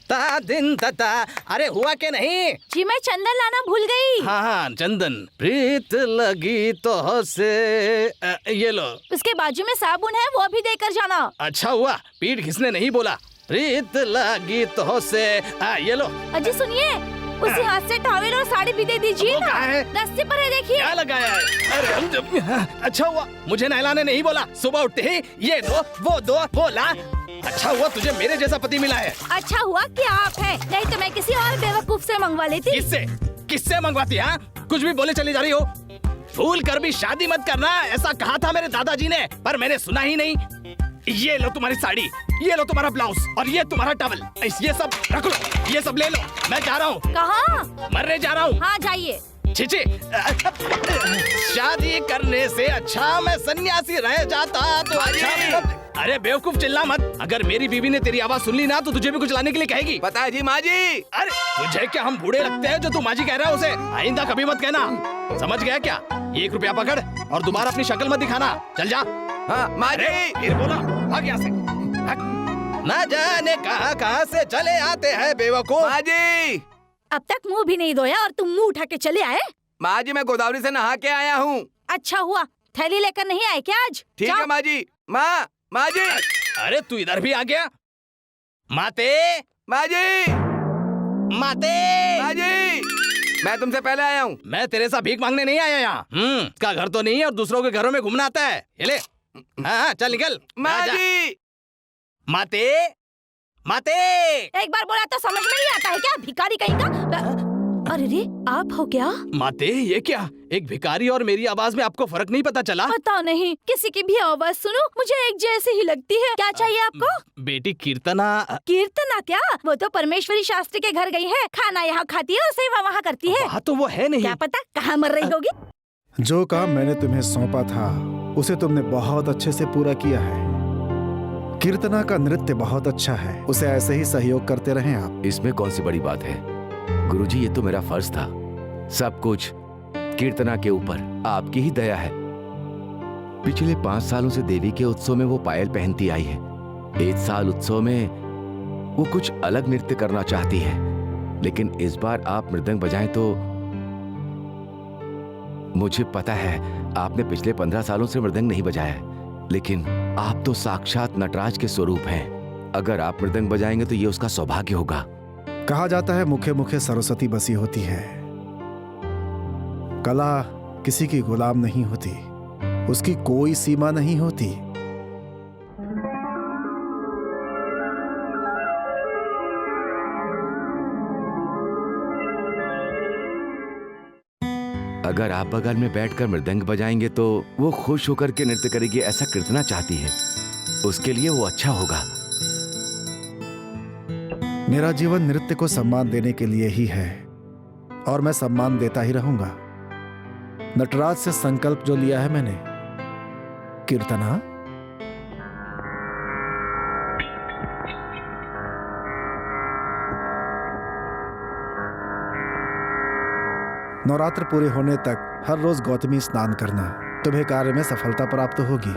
ता दिन तता। अरे हुआ के नहीं? जी मैं चंदन लाना भूल गई। हाँ चंदन। प्रीत लगी तो से ये लो। उसके बाजू में साबुन है, वो भी देकर जाना। अच्छा हुआ पीठ घिसने नहीं बोला। प्रीत लगी तो से ये लो। अजी सुनिए, उसी हाथ से टॉवेल और साड़ी भी दे दीजिए ना। है? रस्ते पर है, देखिए। क्या लगाया है? अरे हम जब अच्छा हुआ मुझे नहलाने नहीं बोला। सुबह उठते ही ये दो वो दो बोला। अच्छा हुआ तुझे मेरे जैसा पति मिला है। अच्छा हुआ कि आप हैं, नहीं तो मैं किसी और बेवकूफ से मंगवा लेती। किससे मंगवाती? हाँ कुछ भी बोले चली जा रही हो। भूल कर भी शादी मत करना, ऐसा कहा था मेरे दादाजी ने, पर मैंने सुना ही नहीं। ये लो तुम्हारी साड़ी, ये लो तुम्हारा ब्लाउज और ये तुम्हारा टॉवल। ये सब रख लो, ये सब ले लो। मैं जा रहा हूँ। कहाँ? मरने जा रहा हूँ। हाँ जाइए। छीछी, शादी करने से अच्छा मैं सन्यासी रह जाता तो अच्छा। अरे बेवकूफ चिल्ला मत। अगर मेरी बीवी ने तेरी आवाज सुन ली ना तो तुझे भी कुछ लाने के लिए कहेगी। पता है जी माँ जी। अरे तुझे क्या हम बूढ़े लगते हैं जो तू माँ जी कह रहा है? उसे आइंदा कभी मत कहना, समझ गया क्या? 1 रुपया पकड़ और दोबारा अपनी शक्ल मत दिखाना। चल जा। हाँ माँ जी। फिर बोला भाग यहाँ से। ना जाने कहाँ से चले आते हैं बेवकूफ। माँ जी। अब तक मुंह भी नहीं धोया और तुम मुंह उठा के चले आए। माँ जी मैं गोदावरी से नहा के आया हूँ। अच्छा हुआ, थैली लेकर नहीं आए क्या आज? ठीक है माँ जी। माँ जी। अरे तू इधर भी आ गया? माते माँ जी। माते माँ जी मैं तुमसे पहले आया हूँ। मैं तेरे साथ भीख मांगने नहीं आया यहाँ। का घर तो नहीं है और दूसरों के घरों में घूमना आता है। ये ले। हाँ चल निकल। माँ जी। माते माते। एक बार बोला तो समझ में नहीं आता है क्या? भिखारी कहीं का। अरे रे आप हो क्या? माते ये क्या? एक भिखारी और मेरी आवाज में आपको फर्क नहीं पता चला? पता नहीं, किसी की भी आवाज सुनो मुझे एक जैसी ही लगती है। क्या चाहिए आपको? बेटी कीर्तना। कीर्तना क्या? वो तो परमेश्वरी शास्त्री के घर गई है, खाना यहाँ खाती है और सेवा वहाँ करती है। वहाँ तो वो है नहीं। क्या पता कहाँ मर रही होगी। जो काम मैंने तुम्हें सौंपा था उसे तुमने बहुत अच्छे से पूरा किया है। कीर्तना का नृत्य बहुत अच्छा है, उसे ऐसे ही सहयोग करते रहें आप। इसमें कौन सी बड़ी बात है गुरुजी, ये तो मेरा फर्ज था। सब कुछ कीर्तना के ऊपर आपकी ही दया है। पिछले 5 सालों से देवी के उत्सव में वो पायल पहनती आई है। इस साल उत्सव में वो कुछ अलग नृत्य करना चाहती है, लेकिन इस बार आप मृदंग बजाएं तो। मुझे पता है आपने पिछले 15 सालों से मृदंग नहीं बजाया है, लेकिन आप तो साक्षात नटराज के स्वरूप हैं। अगर आप मृदंग बजाएंगे तो ये उसका सौभाग्य होगा। कहा जाता है मुखे मुखे सरस्वती बसी होती है। कला किसी की गुलाम नहीं होती, उसकी कोई सीमा नहीं होती। अगर आप बगल में बैठकर मृदंग बजाएंगे तो वो खुश होकर के नृत्य करेगी, ऐसा कीर्तना चाहती है। उसके लिए वो अच्छा होगा। मेरा जीवन नृत्य को सम्मान देने के लिए ही है और मैं सम्मान देता ही रहूंगा। नटराज से संकल्प जो लिया है मैंने, कीर्तना नवरात्र पूरे होने तक हर रोज गौतमी स्नान करना, तुम्हें कार्य में सफलता प्राप्त होगी।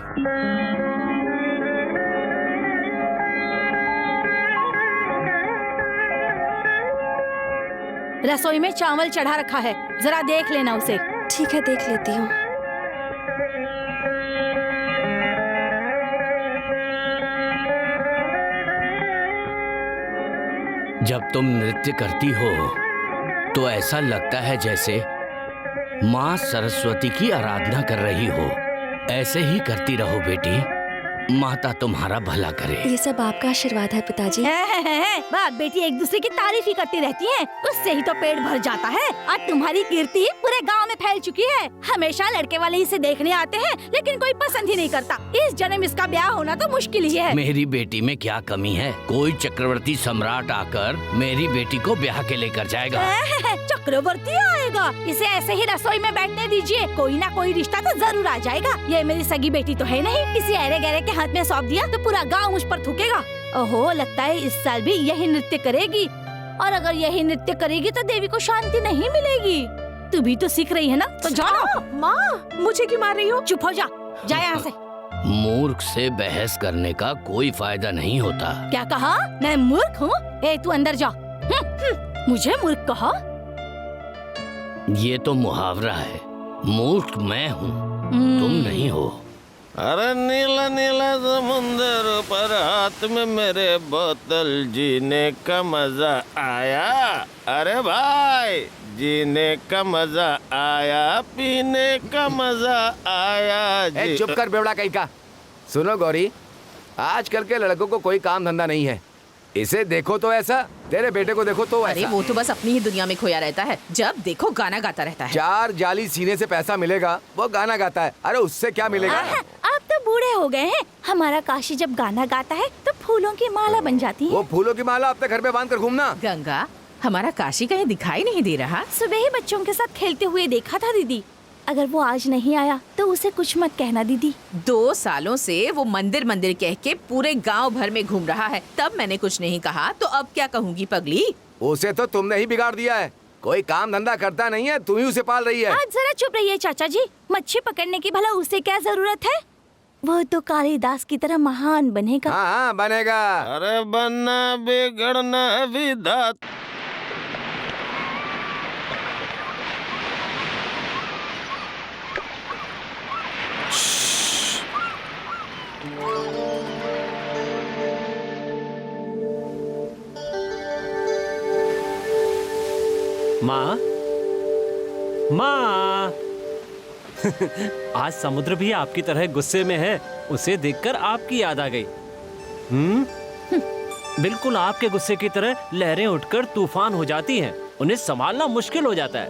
रसोई में चावल चढ़ा रखा है, जरा देख लेना उसे। ठीक है देख लेती हूँ। जब तुम नृत्य करती हो तो ऐसा लगता है जैसे माँ सरस्वती की आराधना कर रही हो। ऐसे ही करती रहो बेटी, माता तुम्हारा भला करे। ये सब आपका आशीर्वाद है पिताजी। बाप बेटी एक दूसरे की तारीफ ही करती रहती हैं, उससे ही तो पेट भर जाता है। और तुम्हारी कीर्ति पूरे गांव में फैल चुकी है। हमेशा लड़के वाले इसे देखने आते हैं, लेकिन कोई पसंद ही नहीं करता। इस जन्म इसका ब्याह होना तो मुश्किल ही है। मेरी बेटी में क्या कमी है? कोई चक्रवर्ती सम्राट आकर मेरी बेटी को ब्याह के लेकर जाएगा। चक्रवर्ती आएगा? इसे ऐसे ही रसोई में बैठने दीजिए, कोई ना कोई रिश्ता तो जरूर आ जाएगा। ये मेरी सगी बेटी तो है नहीं, किसी अरे गहरे के हाथ में सौंप दिया तो पूरा गांव मुझ पर थूकेगा। ओहो, लगता है इस साल भी यही नृत्य करेगी। और अगर यही नृत्य करेगी तो देवी को शांति नहीं मिलेगी। तू भी तो सीख रही है ना, तो जाओ। माँ मुझे क्यों मार रही हो? चुप हो जा, जा यहाँ से। मूर्ख से बहस करने का कोई फायदा नहीं होता। क्या कहा? मैं मूर्ख हूँ? ए तू अंदर जा। मुझे मूर्ख कहा? ये तो मुहावरा है। मूर्ख मैं हूँ, तुम नहीं हो। अरे नीला नीला समुंदर पर हाथ में मेरे बोतल, जीने का मजा आया। अरे भाई, जीने का मजा आया, पीने का मजा आया जी। चुप कर बेवड़ा कहीं का। सुनो गौरी, आजकल के लड़कों को कोई काम धंधा नहीं है। इसे देखो तो ऐसा, तेरे बेटे को देखो तो अरे ऐसा। वो तो बस अपनी ही दुनिया में खोया रहता है, जब देखो गाना गाता रहता है। 4 जाली सीने से पैसा मिलेगा, वो गाना गाता है। अरे उससे क्या मिलेगा? आप तो बूढ़े हो गए हैं। हमारा काशी जब गाना गाता है तो फूलों की माला बन जाती है। वो फूलों की माला अपने घर पे बांध कर घूमना। गंगा, हमारा काशी कहीं दिखाई नहीं दे रहा। सुबह ही बच्चों के साथ खेलते हुए देखा था दीदी। अगर वो आज नहीं आया तो उसे कुछ मत कहना दीदी। 2 सालों से वो मंदिर मंदिर कह के पूरे गांव भर में घूम रहा है, तब मैंने कुछ नहीं कहा, तो अब क्या कहूँगी पगली? उसे तो तुमने ही बिगाड़ दिया है। कोई काम धंधा करता नहीं है, तुम ही उसे पाल रही है। आज जरा चुप रहिए चाचा जी। मच्छी पकड़ने की भला उसे क्या जरूरत है? वो तो कालिदास की तरह महान बनेगा। हाँ हाँ बनेगा। अरे बनना बिगड़ना विधाता। माँ, माँ। आज समुद्र भी आपकी तरह गुस्से में है। उसे देखकर आपकी याद आ गई। बिल्कुल आपके गुस्से की तरह लहरें उठकर तूफान हो जाती हैं। उन्हें संभालना मुश्किल हो जाता है।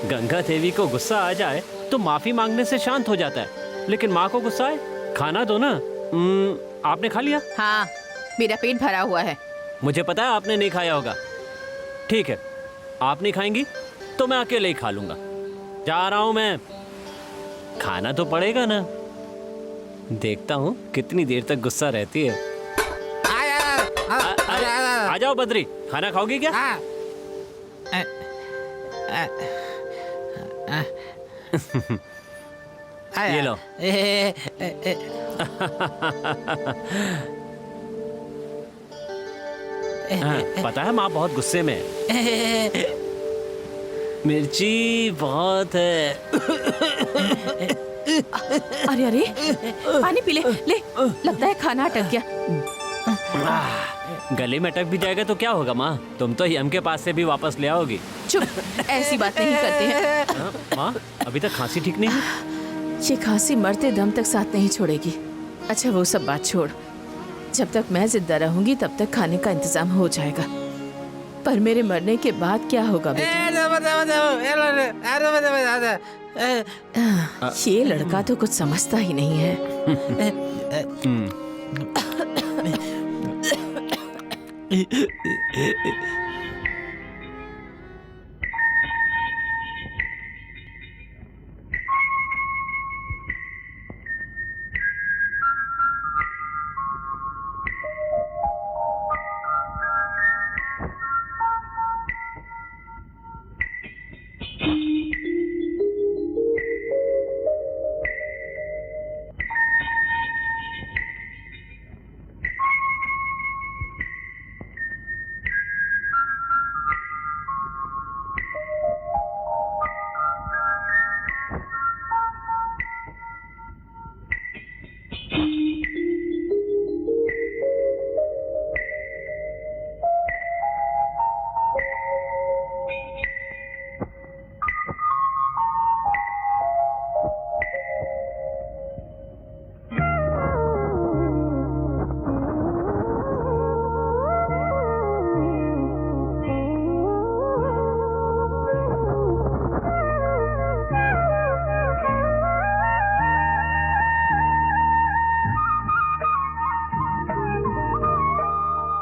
गंगा देवी को गुस्सा आ जाए तो माफी मांगने से शांत हो जाता है, लेकिन माँ को गुस्सा आए, खाना दो ना। आपने खा लिया? हाँ, मेरा पेट भरा हुआ है। मुझे पता है आपने नहीं खाया होगा। ठीक है, आप नहीं खाएंगी तो मैं अकेले ही खा लूंगा। जा रहा हूं मैं। खाना तो पड़ेगा ना। देखता हूँ कितनी देर तक गुस्सा रहती है। आ जाओ बद्री, खाना खाओगी क्या? ये लो। पता है माँ बहुत गुस्से में है। मिर्ची बहुत है। अरे अरे, पानी पी ले। ले, लगता है खाना अटक गया। गले में अटक भी जाएगा तो क्या होगा माँ? तुम तो यम के पास से भी वापस ले आओगी। चुप, ऐसी बात नहीं करते हैं। माँ, अभी तक खांसी ठीक नहीं है? ये खांसी मरते दम तक साथ नहीं छोड़ेगी। अच्छा वो सब बात छोड़, जब तक मैं जिंदा रहूंगी तब तक खाने का इंतजाम हो जाएगा, पर मेरे मरने के बाद क्या होगा बेटा? ये लड़का तो कुछ समझता ही नहीं है।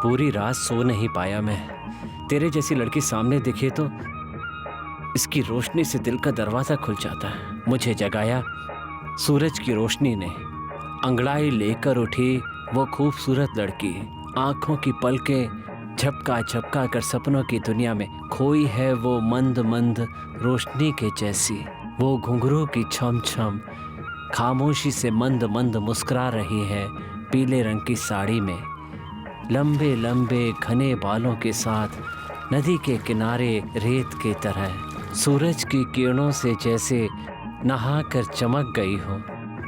पूरी रात सो नहीं पाया मैं। तेरे जैसी लड़की सामने दिखे तो इसकी रोशनी से दिल का दरवाजा खुल जाता है। मुझे जगाया सूरज की रोशनी ने। अंगड़ाई लेकर उठी वो खूबसूरत लड़की, आंखों की पलकें झपका झपका कर सपनों की दुनिया में खोई है वो मंद मंद रोशनी के जैसी। वो घुंघरू की छम छम खामोशी से मंद मंद मुस्कुरा रही है पीले रंग की साड़ी में, लंबे लंबे घने बालों के साथ नदी के किनारे रेत के तरह सूरज की किरणों से जैसे नहाकर चमक गई हो,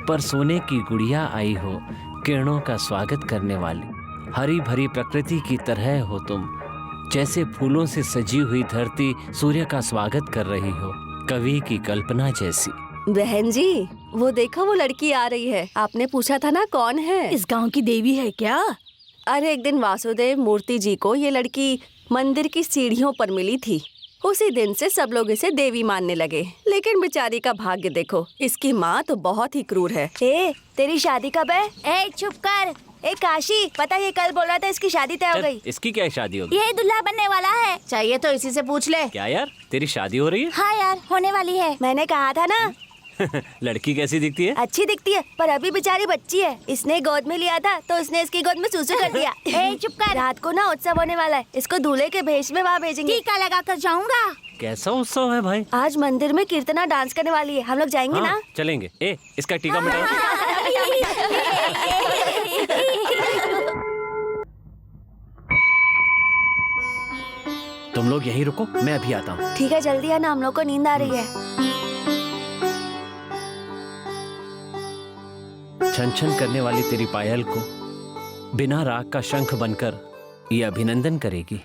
पर सोने की गुड़िया आई हो किरणों का स्वागत करने वाली। हरी भरी प्रकृति की तरह हो तुम, जैसे फूलों से सजी हुई धरती सूर्य का स्वागत कर रही हो, कवि की कल्पना जैसी। बहन जी, वो देखो वो लड़की आ रही है। आपने पूछा था ना कौन है? इस गांव की देवी है क्या? अरे एक दिन वासुदेव मूर्ति जी को ये लड़की मंदिर की सीढ़ियों पर मिली थी। उसी दिन से सब लोग इसे देवी मानने लगे। लेकिन बेचारी का भाग्य देखो, इसकी माँ तो बहुत ही क्रूर है। तेरी शादी कब है? ए चुप कर। ए काशी, पता ये कल बोल रहा था इसकी शादी तय हो गई। इसकी क्या शादी होगी? ये दूल्हा बनने वाला है। चाहिए तो इसी से पूछ ले। क्या यार, तेरी शादी हो रही है? हाँ यार, होने वाली है। मैंने कहा था ना। लड़की कैसी दिखती है? अच्छी दिखती है, पर अभी बेचारी बच्ची है। इसने गोद में लिया था तो इसने इसकी गोद में सूसू कर दिया। ए चुप कर। रात को ना उत्सव होने वाला है, इसको दूल्हे के भेष में वहाँ भेजेंगे। टीका लगा कर जाऊंगा। कैसा उत्सव है भाई? आज मंदिर में कीर्तना डांस करने वाली है, हम लोग जाएंगे हाँ, ना? चलेंगे। इसका टीका मिटाओ। तुम लोग यहीं रुको, मैं अभी आता हूँ। ठीक है, जल्दी आना, हम लोग को नींद आ रही है। छन छन करने वाली तेरी पायल को बिना राग का शंख बनकर ये अभिनंदन करेगी।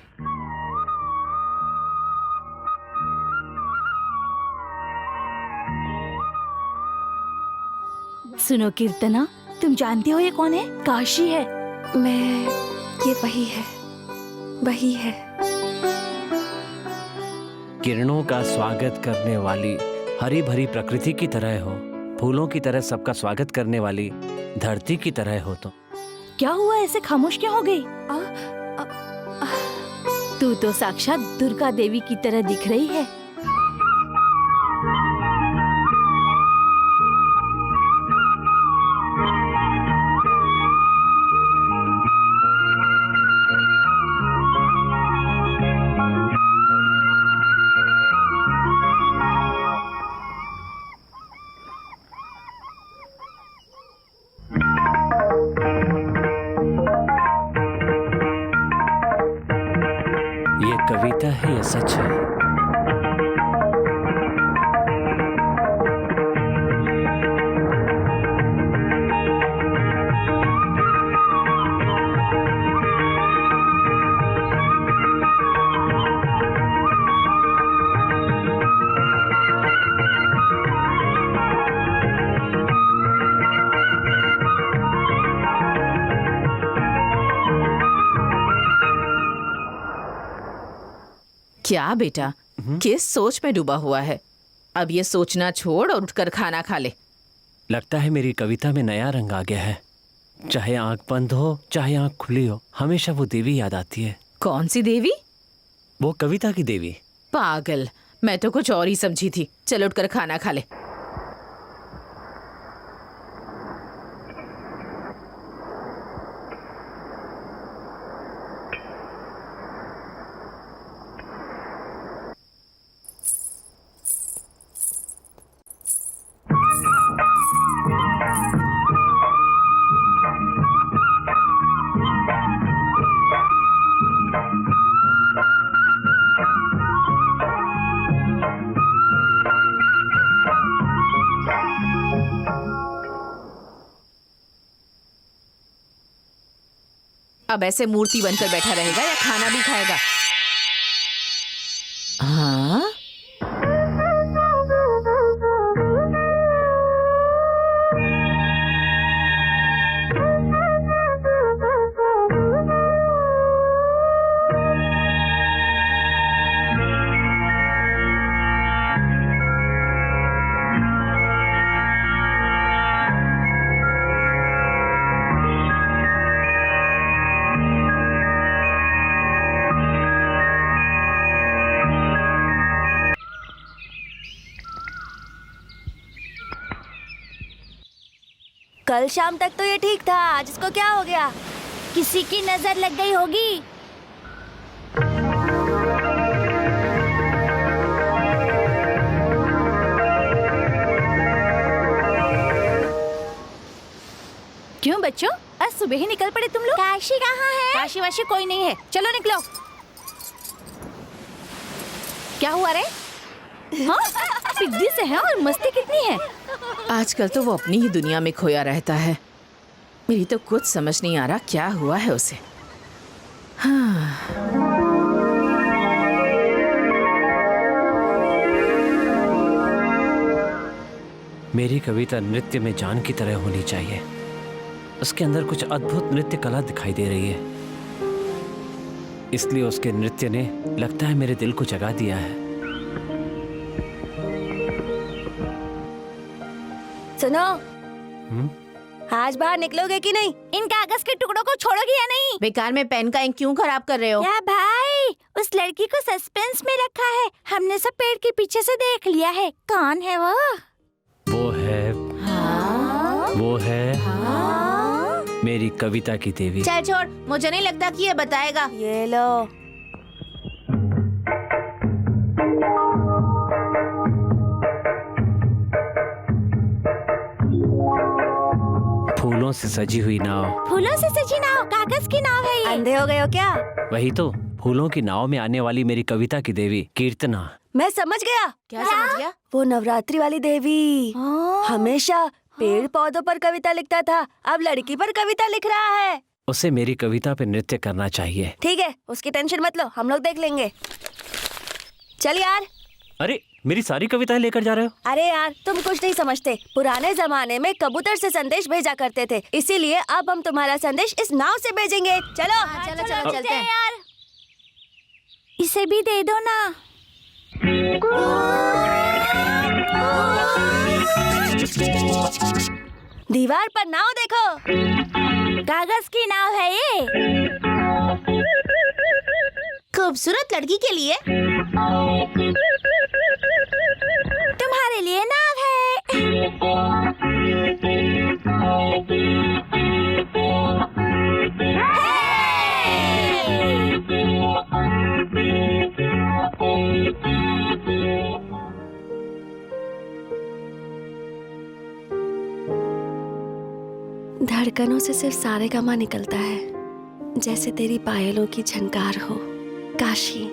सुनो कीर्तना, तुम जानती हो ये कौन है? काशी है। ये वही है। किरणों का स्वागत करने वाली हरी भरी प्रकृति की तरह हो, फूलों की तरह सबका स्वागत करने वाली धरती की तरह हो। तो क्या हुआ, ऐसे खामोश क्या हो गई? तू तो साक्षात दुर्गा देवी की तरह दिख रही है। ये कविता है या सच है? क्या बेटा, किस सोच में डूबा हुआ है? अब ये सोचना छोड़ और उठकर खाना खा ले। लगता है मेरी कविता में नया रंग आ गया है। चाहे आंख बंद हो चाहे आंख खुली हो, हमेशा वो देवी याद आती है। कौन सी देवी? वो कविता की देवी। पागल, मैं तो कुछ और ही समझी थी। चल उठकर खाना खा ले। अब ऐसे मूर्ति बनकर बैठा रहेगा या खाना भी खाएगा? हाँ? कल शाम तक तो ये ठीक था, आज इसको क्या हो गया? किसी की नजर लग गई होगी। क्यों बच्चों, आज सुबह ही निकल पड़े तुम लोग? काशी कहाँ है? काशी वाशी कोई नहीं है, चलो निकलो। क्या हुआ रे? हाँ, पिद्दी से है और मस्ती कितनी है। आजकल तो वो अपनी ही दुनिया में खोया रहता है। मेरी तो कुछ समझ नहीं आ रहा क्या हुआ है उसे। हाँ। मेरी कविता नृत्य में जान की तरह होनी चाहिए। उसके अंदर कुछ अद्भुत नृत्य कला दिखाई दे रही है, इसलिए उसके नृत्य ने लगता है मेरे दिल को जगा दिया है। सुनो, आज बाहर निकलोगे कि नहीं? इन कागज के टुकड़ों को छोड़ोगे या नहीं? बेकार में पेन का इंक क्यों खराब कर रहे हो? क्या भाई, उस लड़की को सस्पेंस में रखा है। हमने सब पेड़ के पीछे से देख लिया है। कौन है वो? वो है वो है मेरी कविता की देवी। चल छोड़, मुझे नहीं लगता कि ये बताएगा। ये लो। फूलों से सजी हुई नाव। फूलों से सजी नाव? कागज की नाव है ये। अंधे हो गए हो क्या? वही तो, फूलों की नाव में आने वाली मेरी कविता की देवी कीर्तना। मैं समझ गया। क्या समझ गया? वो नवरात्रि वाली देवी हमेशा पेड़ पौधों पर कविता लिखता था, अब लड़की पर कविता लिख रहा है। उसे मेरी कविता पे नृत्य करना चाहिए। ठीक है, उसकी टेंशन मत लो, हम लोग देख लेंगे। चल यार। अरे, मेरी सारी कविताएं लेकर जा रहे हो? अरे यार, तुम कुछ नहीं समझते। पुराने जमाने में कबूतर से संदेश भेजा करते थे, इसीलिए अब हम तुम्हारा संदेश इस नाव से भेजेंगे। चलो चलो चलो चलते हैं यार। इसे भी दे दो ना। दीवार पर नाव देखो। कागज की नाव है ये। खूबसूरत लड़की के लिए। तुम्हारे लिए नाव धड़कनों से सिर्फ सारेगामा निकलता है, जैसे तेरी पायलों की झनकार हो। काशी।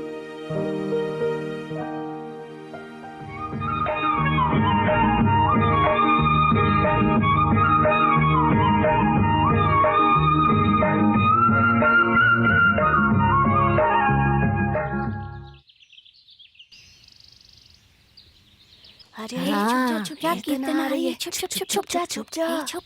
अरे हाँ, चुप जा, कीर्तन आ रही है। चुप चुप चुप चुप जा, चुप जा। चुप।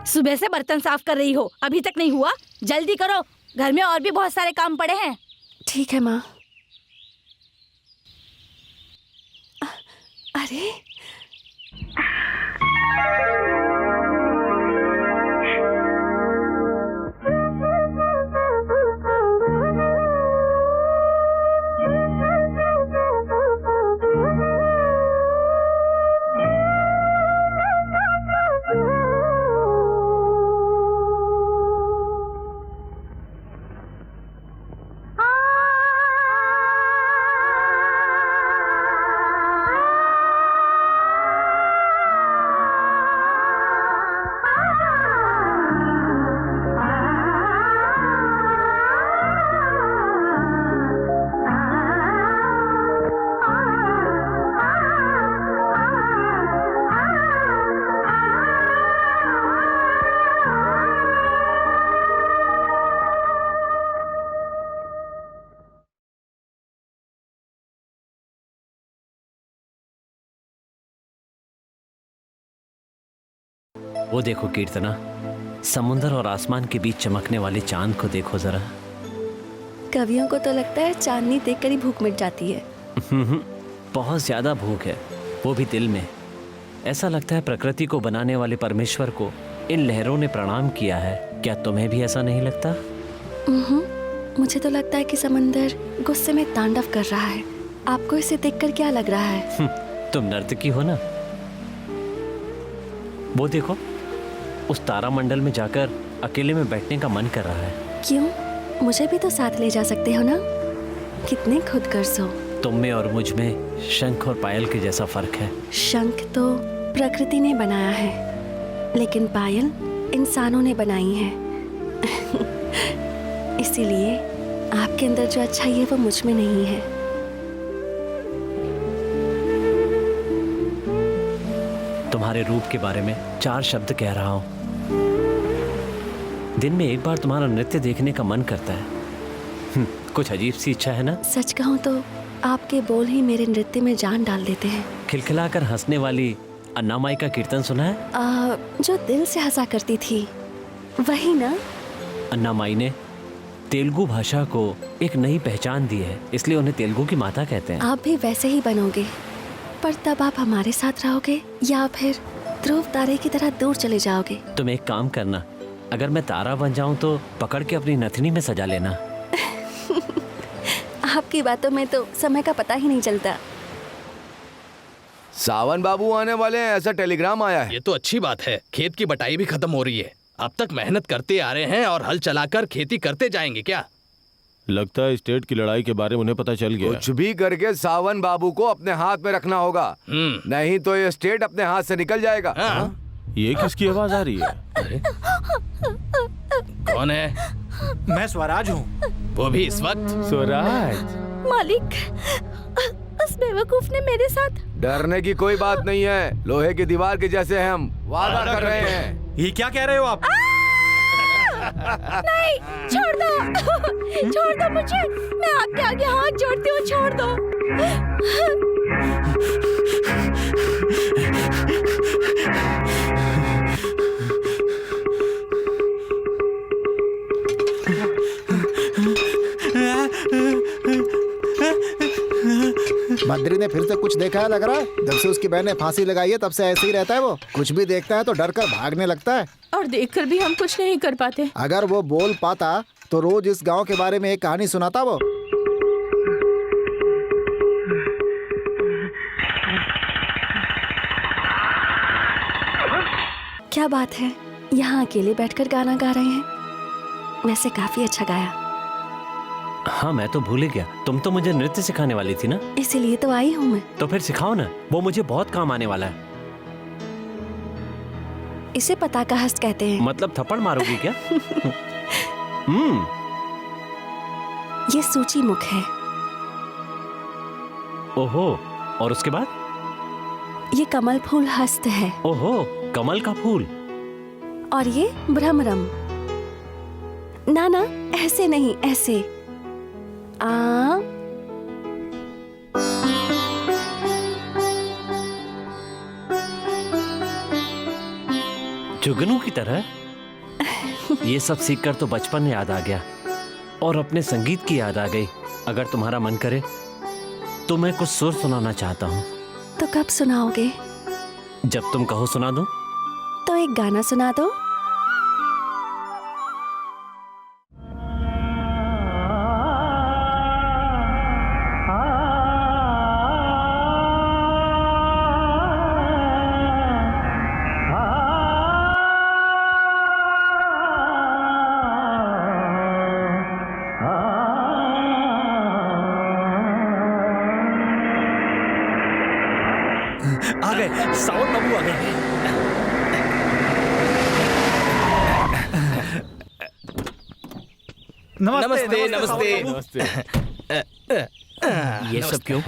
सुबह से बर्तन साफ कर रही हो, अभी तक नहीं हुआ? जल्दी करो, घर में और भी बहुत सारे काम पड़े हैं। ठीक है माँ। अरे वो देखो कीर्तना, समुंदर और आसमान के बीच चमकने वाले चांद को देखो जरा। कवियों को तो लगता है चांदनी देखकर ही भूख मिट जाती है। बहुत ज्यादा भूख है, वो भी दिल में। ऐसा लगता है प्रकृति को बनाने वाले परमेश्वर को इन लहरों ने प्रणाम किया है। क्या तुम्हें भी ऐसा नहीं लगता? मुझे तो लगता है कि समंदर गुस्से में तांडव कर रहा है। आपको इसे देखकर क्या लग रहा है? तुम नर्तकी हो ना। वो देखो, उस तारामंडल में जाकर अकेले में बैठने का मन कर रहा है। क्यों? मुझे भी तो साथ ले जा सकते हो ना। कितने खुदगर्ज हो। तुम में और मुझ में शंख और पायल के जैसा फर्क है। शंख तो प्रकृति ने बनाया है, लेकिन पायल इंसानों ने बनाई है। इसीलिए आपके अंदर जो अच्छाई है वो मुझ में नहीं है। तुम्हारे रूप के बारे में 4 शब्द कह रहा हूं। दिन में एक बार तुम्हारा नृत्य देखने का मन करता है। कुछ अजीब सी इच्छा है ना? सच कहूं तो आपके बोल ही मेरे नृत्य में जान डाल देते हैं। खिलखिलाकर हंसने वाली अन्नामाई का कीर्तन सुना है? जो दिल से हंसा करती थी, वही ना? अन्नामाई ने तेलुगु भाषा को एक नई पहचान दी है, इसलिए उन्हें तेलुगु की माता कहते हैं। आप भी वैसे ही बनोगे, पर तब आप हमारे साथ रहोगे या फिर ध्रुव तारे की तरह दूर चले जाओगे? तुम एक काम करना, अगर मैं तारा बन जाऊं तो पकड़ के अपनी नथनी में सजा लेना। आपकी बातों में तो समय का पता ही नहीं चलता। सावन बाबू आने वाले हैं, ऐसा टेलीग्राम आया है। ये तो अच्छी बात है। खेत की बटाई भी खत्म हो रही है। अब तक मेहनत करते आ रहे हैं और हल चलाकर खेती करते जाएंगे क्या? लगता है स्टेट की लड़ाई के बारे में उन्हें पता चल गया। कुछ भी करके सावन बाबू को अपने हाथ में रखना होगा, नहीं तो ये स्टेट अपने हाथ से निकल जाएगा। ये किसकी आवाज आ रही है? अरे कौन है? मैं स्वराज हूँ। वो भी इस वक्त? स्वराज मालिक, उस बेवकूफ ने मेरे साथ। डरने की कोई बात नहीं है, लोहे की दीवार के जैसे हैं हम, वादा कर रहे हैं। ये क्या कह रहे हो आप? नहीं, छोड़ दो, छोड़ दो मुझे। मैं आपके आगे हाथ जोड़ती हूँ, छोड़ दो। बद्री ने फिर से कुछ देखा है लग रहा है। जब से उसकी बहन ने फांसी लगाई है तब से ऐसे ही रहता है वो। कुछ भी देखता है तो डर कर भागने लगता है। और देखकर भी हम कुछ नहीं कर पाते। अगर वो बोल पाता तो रोज इस गांव के बारे में एक कहानी सुनाता वो। क्या बात है, यहाँ अकेले बैठकर गाना गा रहे हैं? वैसे काफी अच्छा गाया। हाँ, मैं तो भूल ही गया। तुम तो मुझे नृत्य सिखाने वाली थी ना? इसीलिए तो आई हूँ मैं। तो फिर सिखाओ ना, वो मुझे बहुत काम आने वाला है। इसे पता का हस्त कहते हैं। मतलब थप्पड़ मारोगी क्या? ये सूची मुख है। ओहो, और उसके बाद? ये कमल फूल हस्त है। ओहो, कमल का फूल। और ये भ्रमरम। ना ना, ऐसे नहीं, ऐसे। जुगनू की तरह। ये सब सीखकर तो बचपन याद आ गया और अपने संगीत की याद आ गई। अगर तुम्हारा मन करे तो मैं कुछ सुर सुनाना चाहता हूँ। तो कब सुनाओगे? जब तुम कहो सुना दूं। तो एक गाना सुना दो। आ गए, सावन बाबू आ गए। नमस्ते नमस्ते। ये सब क्यों?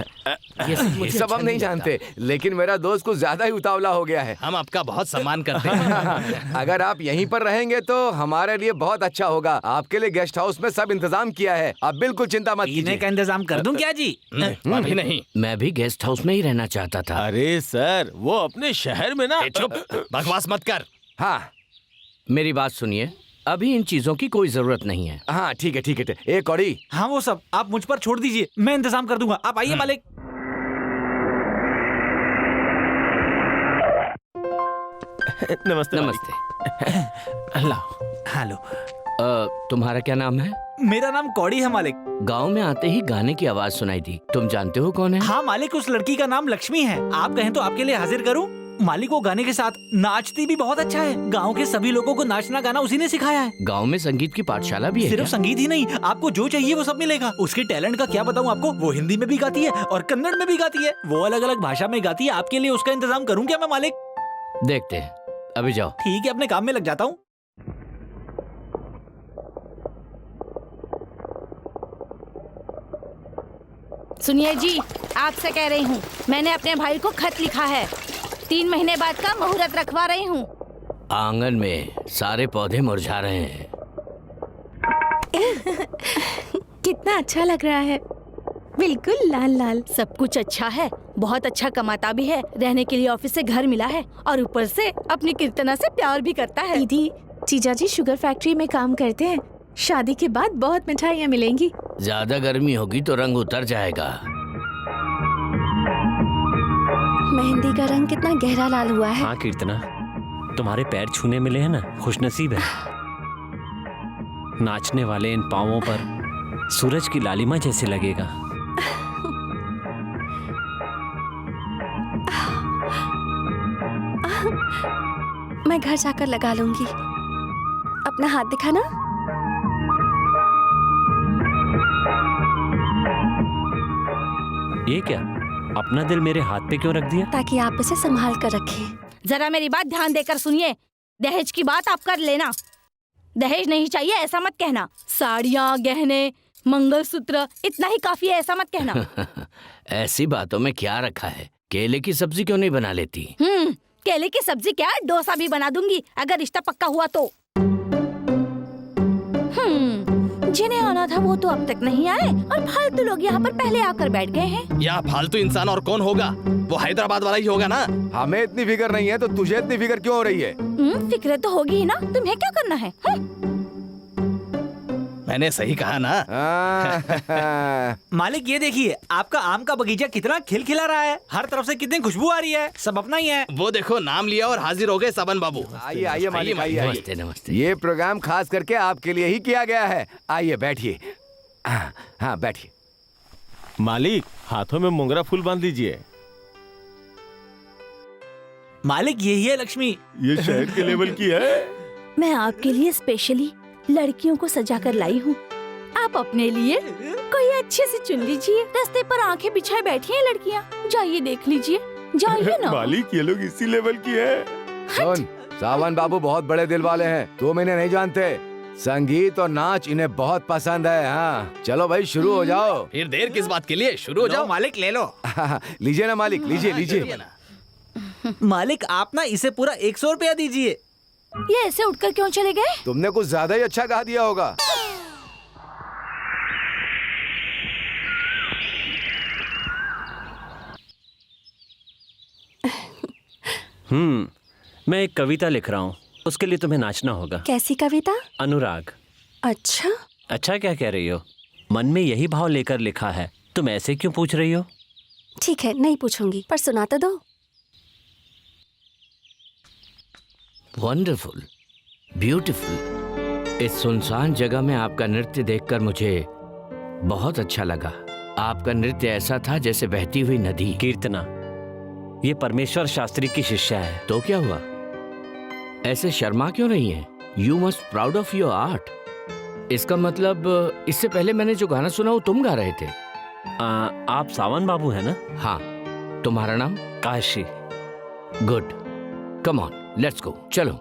ये सब हम नहीं जानते, लेकिन मेरा दोस्त कुछ ज्यादा ही उतावला हो गया है। हम आपका बहुत सम्मान करते हैं। अगर आप यहीं पर रहेंगे तो हमारे लिए बहुत अच्छा होगा। आपके लिए गेस्ट हाउस में सब इंतजाम किया है, आप बिल्कुल चिंता मत कीजिए। का इंतजाम कर दूं क्या जी? अभी नहीं। मैं भी गेस्ट हाउस में ही रहना चाहता था। अरे सर, वो अपने शहर में ना। चुप, बकवास मत कर। हाँ, मेरी बात सुनिए, अभी इन चीजों की कोई जरूरत नहीं है। हाँ ठीक है ठीक है। एक कौड़ी। हाँ वो सब आप मुझ पर छोड़ दीजिए, मैं इंतजाम कर दूंगा। आप आइए मालिक। नमस्ते नमस्ते। अल्लाह हेलो। तुम्हारा क्या नाम है? मेरा नाम कौड़ी है मालिक। गांव में आते ही गाने की आवाज सुनाई दी। तुम जानते हो कौन है? हाँ मालिक, उस लड़की का नाम लक्ष्मी है। आप कहें तो आपके लिए हाजिर करूं? मालिक वो गाने के साथ नाचती भी बहुत अच्छा है। गांव के सभी लोगों को नाचना गाना उसी ने सिखाया है। गांव में संगीत की पाठशाला भी है सिर्फ क्या? संगीत ही नहीं, आपको जो चाहिए वो सब मिलेगा। उसके टैलेंट का क्या बताऊं आपको। वो हिंदी में भी गाती है और कन्नड़ में भी गाती है। वो अलग अलग भाषा में गाती है। आपके लिए उसका इंतजाम करूं क्या मैं मालिक? देखते हैं, अभी जाओ। ठीक है, अपने काम में लग जाता हूँ। सुनिए जी, आपसे कह रही हूँ, मैंने अपने भाई को खत लिखा है। 3 महीने बाद का मुहूर्त रखवा रही हूँ। आंगन में सारे पौधे मुरझा रहे हैं। कितना अच्छा लग रहा है, बिल्कुल लाल लाल। सब कुछ अच्छा है, बहुत अच्छा कमाता भी है, रहने के लिए ऑफिस से घर मिला है और ऊपर से अपनी कीर्तना से प्यार भी करता है। दीदी, जीजा जी शुगर फैक्ट्री में काम करते हैं। शादी के बाद बहुत मिठाइयाँ मिलेंगी। ज्यादा गर्मी होगी तो रंग उतर जाएगा। मेहंदी का रंग कितना गहरा लाल हुआ है। हाँ कीर्तना, तुम्हारे पैर छूने मिले हैं ना, खुशनसीब है। नाचने वाले इन पांवों पर सूरज की लालिमा जैसे लगेगा। मैं घर जाकर लगा लूंगी। अपना हाथ दिखाना। ये क्या, अपना दिल मेरे हाथ पे क्यों रख दिया? ताकि आप इसे संभाल कर रखें। जरा मेरी बात ध्यान देकर सुनिए। दहेज की बात आप कर लेना। दहेज नहीं चाहिए ऐसा मत कहना। साड़ियाँ, गहने, मंगलसूत्र, इतना ही काफी है ऐसा मत कहना। ऐसी बातों में क्या रखा है? केले की सब्जी क्यों नहीं बना लेती? केले की सब्जी क्या, डोसा भी बना दूंगी अगर रिश्ता पक्का हुआ तो। जिन्हें आना था वो तो अब तक नहीं आए और फालतू लोग यहाँ पर पहले आकर बैठ गए हैं। यहाँ फालतू इंसान और कौन होगा? वो हैदराबाद वाला ही होगा ना। हमें इतनी फिक्र नहीं है तो तुझे इतनी फिक्र क्यों हो रही है? फिक्र तो होगी ही ना, तुम्हें क्या करना है? मैंने सही कहा ना। मालिक ये देखिए, आपका आम का बगीचा कितना खिलखिला रहा है। हर तरफ से कितनी खुशबू आ रही है। सब अपना ही है। वो देखो, नाम लिया और हाजिर हो गए सबन बाबू। आइए आइए मालिक, आइए आइए। नमस्ते नमस्ते। ये प्रोग्राम खास करके आपके लिए ही किया गया है। आइए बैठिए। हाँ बैठिए। मालिक, हाथों में मोंगरा फूल बांध दीजिए। मालिक यही है लक्ष्मी। ये शहर के लेवल की है। मैं आपके लिए स्पेशली लड़कियों को सजा कर लाई हूँ। आप अपने लिए कोई अच्छे से चुन लीजिए। रास्ते पर आंखें बिछाए बैठी हैं लड़कियाँ, जाइए देख लीजिए, जाइए ना। मालिक ये लोग इसी लेवल की है। सुन, सावन बाबू बहुत बड़े दिल वाले हैं, तुम इन्हें नहीं जानते। संगीत और नाच इन्हें बहुत पसंद है। हाँ चलो भाई शुरू हो जाओ। फिर देर किस बात के लिए, शुरू हो जाओ। मालिक ले लो। लीजिए ना मालिक, लीजिए लीजिए। मालिक आप ना इसे पूरा 100 रुपया दीजिए। ये ऐसे उठकर क्यों चले गए? तुमने कुछ ज्यादा ही अच्छा गा दिया होगा। मैं एक कविता लिख रहा हूँ, उसके लिए तुम्हें नाचना होगा। कैसी कविता? अनुराग। अच्छा। अच्छा क्या कह रही हो? मन में यही भाव लेकर लिखा है, तुम ऐसे क्यों पूछ रही हो? ठीक है, नहीं पूछूंगी, पर सुना तो दो। Wonderful, beautiful. इस सुनसान जगह में आपका नृत्य देखकर मुझे बहुत अच्छा लगा। आपका नृत्य ऐसा था जैसे बहती हुई नदी। कीर्तना, ये परमेश्वर शास्त्री की शिष्या है। तो क्या हुआ? ऐसे शर्मा क्यों रही हैं? You must proud of your art. इसका मतलब इससे पहले मैंने जो गाना सुना वो तुम गा रहे थे। आप सावन बाबू है ना? हाँ। तुम्हारा नाम? Kashi. Good, come on let's go, चलो।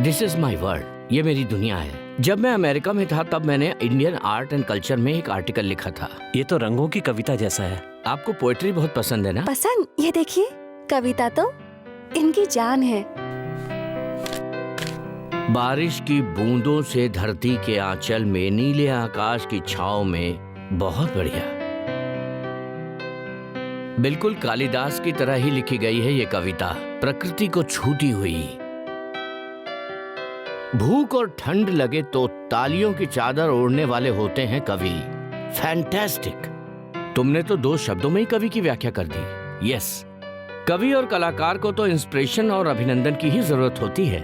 दिस इज माई वर्ल्ड, ये मेरी दुनिया है। जब मैं अमेरिका में था तब मैंने इंडियन आर्ट एंड कल्चर में एक आर्टिकल लिखा था। ये तो रंगों की कविता जैसा है। आपको पोएट्री बहुत पसंद है ना? पसंद? ये देखिए, कविता तो इनकी जान है। बारिश की बूंदों से धरती के आंचल में, नीले आकाश की छांव में, बहुत बढ़िया। बिल्कुल कालिदास की तरह ही लिखी गई है ये कविता, प्रकृति को छूती हुई। भूख और ठंड लगे तो तालियों की चादर ओढ़ने वाले होते हैं कवि। फैंटास्टिक। तुमने तो 2 शब्दों में ही कवि की व्याख्या कर दी। यस, कवि और कलाकार को तो इंस्पिरेशन और अभिनंदन की ही जरूरत होती है।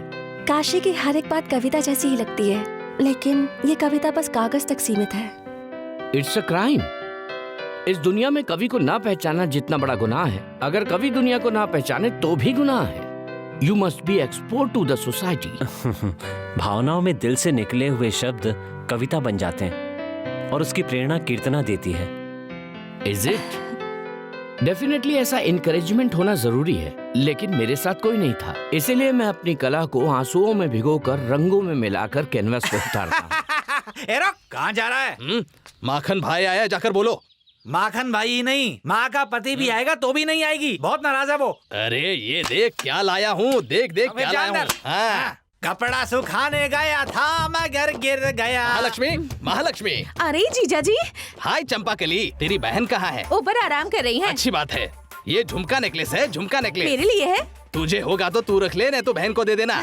काशी की हर एक बात कविता जैसी ही लगती है, लेकिन ये कविता बस कागज तक सीमित है। It's a crime. इस दुनिया में कवि को ना पहचानना जितना बड़ा गुनाह है, अगर कवि दुनिया को ना पहचाने तो भी गुनाह है। You must be export to the society. भावनाओं में दिल से निकले हुए शब्द कविता बन जाते हैं और उसकी प्रेरणा कीर्तना देती है। Is it? डेफिनेटली ऐसा इनकरेजमेंट होना जरूरी है, लेकिन मेरे साथ कोई नहीं था, इसीलिए मैं अपनी कला को आंसुओं में भिगोकर रंगों में मिलाकर कैनवस पे उतारता हूँ। एरो कहाँ जा रहा है? माखन भाई आया, जाकर बोलो। माखन भाई ही नहीं, माँ का पति भी आएगा तो भी नहीं आएगी, बहुत नाराज है वो। अरे ये देख क्या लाया हूँ, देख देख क्या लाया हूँ। हाँ। कपड़ा सुखाने गया था मगर गिर गया। महालक्ष्मी, महालक्ष्मी। अरे जीजा जी। हाय चंपाकली, तेरी बहन कहाँ है? ऊपर आराम कर रही है। अच्छी बात है। ये झुमका नेकलेस है, झुमका नेकलेस मेरे लिए है। तुझे होगा तो तू रख ले, नहीं तो बहन को दे देना।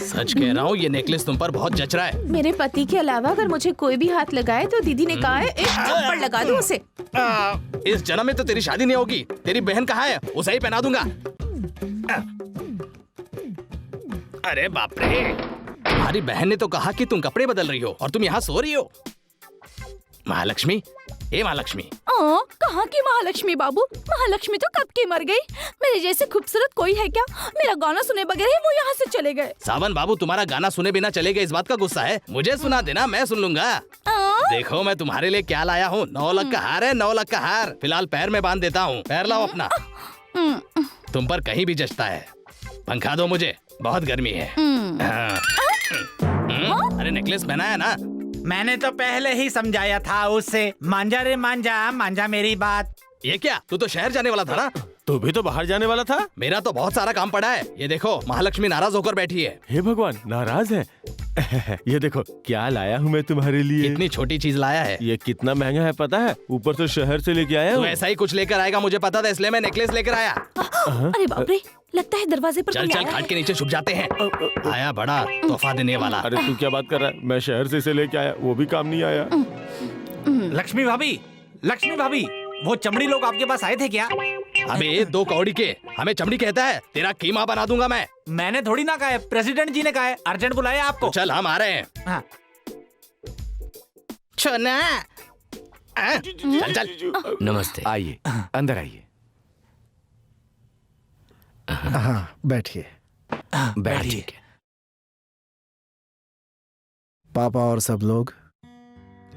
सच कह रहा हूँ, ये नेकलेस तुम पर बहुत जच रहा है। मेरे पति के अलावा अगर मुझे कोई भी हाथ लगाए तो दीदी ने कहा है एक थप्पड़ लगा दूं उसे। इस जन्म में तो तेरी शादी नहीं होगी। तेरी बहन कहाँ है? उसे ही पहना दूंगा। अरे बाप रे, तुम्हारी बहन ने तो कहा कि तुम कपड़े बदल रही हो और तुम यहाँ सो रही हो। महालक्ष्मी, ए महालक्ष्मी। कहाँ की महालक्ष्मी बाबू? महालक्ष्मी तो कब की मर गई। मेरे जैसे खूबसूरत कोई है क्या? मेरा गाना सुने बगैर ही वो यहाँ से चले गए। सावन बाबू तुम्हारा गाना सुने बिना चले गए, इस बात का गुस्सा है? मुझे सुना देना, मैं सुन लूंगा। देखो मैं तुम्हारे लिए क्या लाया हूँ। 9 लाख का हार है, 9 लाख का हार। फिलहाल पैर में बांध देता हूँ, पैर लाओ अपना। तुम पर कहीं भी जचता है। पंखा दो मुझे, बहुत गर्मी है। अरे नेकलेस पहनाया ना? मैंने तो पहले ही समझाया था उससे। मांझा रे मांझा, मांझा मेरी बात। ये क्या, तू तो शहर जाने वाला था ना? तू भी तो बाहर जाने वाला था। मेरा तो बहुत सारा काम पड़ा है। ये देखो महालक्ष्मी नाराज होकर बैठी है। हे भगवान, नाराज है? ये देखो क्या लाया हूँ मैं तुम्हारे लिए। इतनी छोटी चीज लाया है। ये कितना महंगा है पता है? ऊपर से शहर से लेके आया तू हूँ। ऐसा ही कुछ लेकर आएगा मुझे पता था, इसलिए मैं नेकलेस लेकर आया। अरे बाप रे, लगता है दरवाजे पर चल कोई चल, आया है। खाट के नीचे छुप जाते हैं। आया बड़ा तोहफा देने वाला। अरे तू क्या बात कर रहा है? मैं शहर से इसे लेके आया, वो भी काम नहीं आया। लक्ष्मी भाभी, लक्ष्मी भाभी, वो चमड़ी लोग आपके पास आए थे क्या? अबे 2 कौड़ी के हमें चमड़ी कहता है? तेरा कीमा बना दूंगा मैं। मैंने थोड़ी ना कहा है, प्रेसिडेंट जी ने कहा है। अर्जेंट बुलाया आपको। तो चल हम आ रहे हैं। हाँ। छोना। चल चल। नमस्ते। आइए, अंदर आइए। हाँ बैठिए। बैठिए। पापा और सब लोग?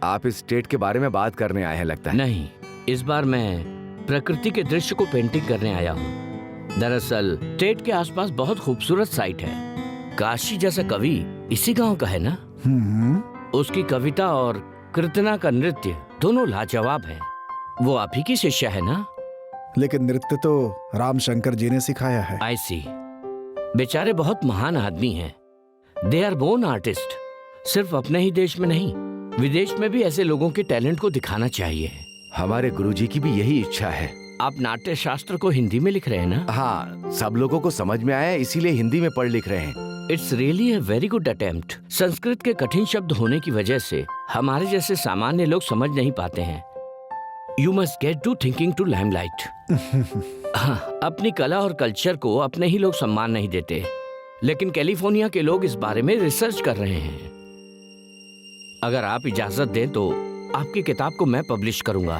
आप इस स्टेट के बारे में बात करने आए हैं लगता है। नहीं, इस बार मैं प्रकृति के दृश्य को पेंटिंग करने आया हूँ। दरअसल स्टेट के आसपास बहुत खूबसूरत साइट है। काशी जैसा कवि इसी गांव का है ना? उसकी कविता और कीर्तना का नृत्य दोनों लाजवाब हैं। वो आप ही की शिष्या है ना? लेकिन नृत्य तो राम शंकर जी ने सिखाया है। आई सी। बेचारे बहुत महान आदमी हैं। They are born artist. सिर्फ अपने ही देश में नहीं, विदेश में भी ऐसे लोगों के टैलेंट को दिखाना चाहिए। हमारे गुरुजी की भी यही इच्छा है। आप नाट्य शास्त्र को हिंदी में लिख रहे हैं ना? हाँ, सब लोगों को समझ में आया इसीलिए हिंदी में पढ़ लिख रहे हैं। It's really a very good attempt. Sanskrit के कठिन शब्द होने की वजह से हमारे जैसे सामान्य लोग समझ नहीं पाते हैं। You must get to thinking to limelight. हाँ, अपनी कला और कल्चर को अपने ही लोग सम्मान नहीं देते, लेकिन कैलिफोर्निया के लोग इस बारे में रिसर्च कर रहे हैं। अगर आप इजाजत दें तो आपकी किताब को मैं पब्लिश करूंगा।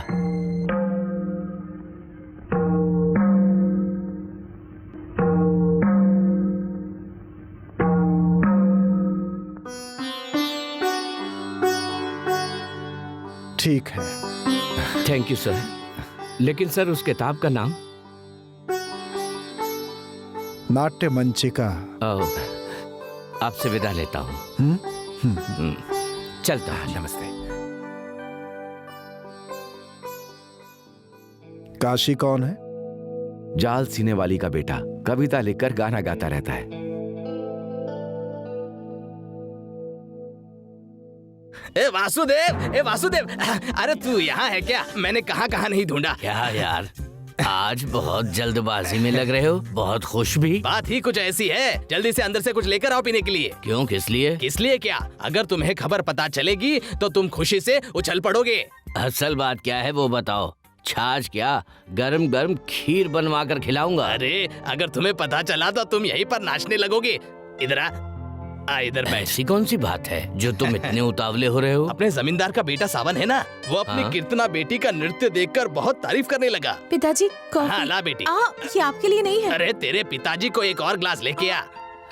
ठीक है। Thank you sir. लेकिन सर उस किताब का नाम? नाट्य मंचिका। आपसे विदा लेता हूँ। चलता हूँ। नमस्ते। काशी कौन है? जाल सीने वाली का बेटा, कविता लिखकर गाना गाता रहता है। ए वासुदेव, ए वासुदेव, अरे तू यहाँ है क्या? मैंने कहाँ कहाँ नहीं ढूंढा। क्या यार, आज बहुत जल्दबाजी में लग रहे हो, बहुत खुश भी। बात ही कुछ ऐसी है, जल्दी से अंदर से कुछ लेकर आओ पीने के लिए। क्यों, किस लिए? किस लिए क्या, अगर तुम्हें खबर पता चलेगी तो तुम खुशी से उछल पड़ोगे। असल बात क्या है वो बताओ। छाछ क्या, गरम गरम खीर बनवा कर खिलाऊंगा। अरे अगर तुम्हें पता चला तो तुम यहीं पर नाचने लगोगे। इधर आ इधर बैठ। ऐसी कौन सी बात है जो तुम इतने उतावले हो रहे हो? अपने जमींदार का बेटा सावन है ना, वो अपनी हाँ? कीर्तना बेटी का नृत्य देखकर बहुत तारीफ करने लगा। पिताजी कॉफी। हाँ ला बेटी। ये आपके लिए नहीं है। अरे तेरे पिताजी को एक और ग्लास लेके आ।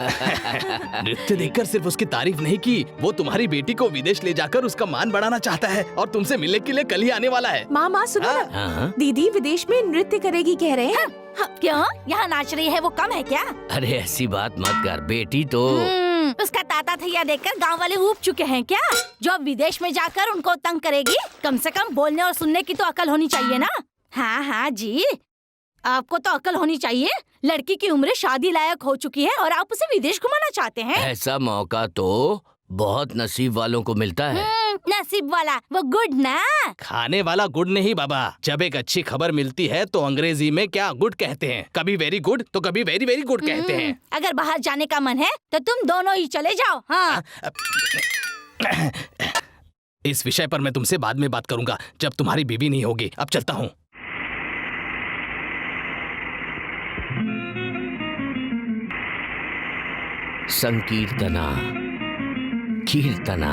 नृत्य देखकर सिर्फ उसकी तारीफ नहीं की, वो तुम्हारी बेटी को विदेश ले जाकर उसका मान बढ़ाना चाहता है और तुमसे मिलने के लिए कल ही आने वाला है। माँ सुनो ना, हाँ? दीदी विदेश में नृत्य करेगी कह रहे हैं। क्यों? यहाँ नाच रही है वो कम है क्या? अरे ऐसी बात मत कर बेटी, तो उसका ताता थैया देखकर गांव वाले ऊब चुके हैं क्या? जो विदेश में जाकर उनको तंग करेगी, कम से कम बोलने और सुनने की तो अकल होनी चाहिए ना। हाँ जी, आपको तो अकल होनी चाहिए। लड़की की उम्र शादी लायक हो चुकी है और आप उसे विदेश घुमाना चाहते हैं। ऐसा मौका तो बहुत नसीब वालों को मिलता है। नसीब वाला वो गुड ना। खाने वाला गुड नहीं बाबा। जब एक अच्छी खबर मिलती है तो अंग्रेजी में क्या गुड कहते हैं, कभी वेरी गुड तो कभी वेरी वेरी गुड कहते हैं। अगर बाहर जाने का मन है तो तुम दोनों ही चले जाओ। हाँ। इस विषय पर मैं तुमसे बाद में बात करूंगा, जब तुम्हारी बीवी नहीं होगी। अब चलता हूँ। संकीर्तना कीर्तना।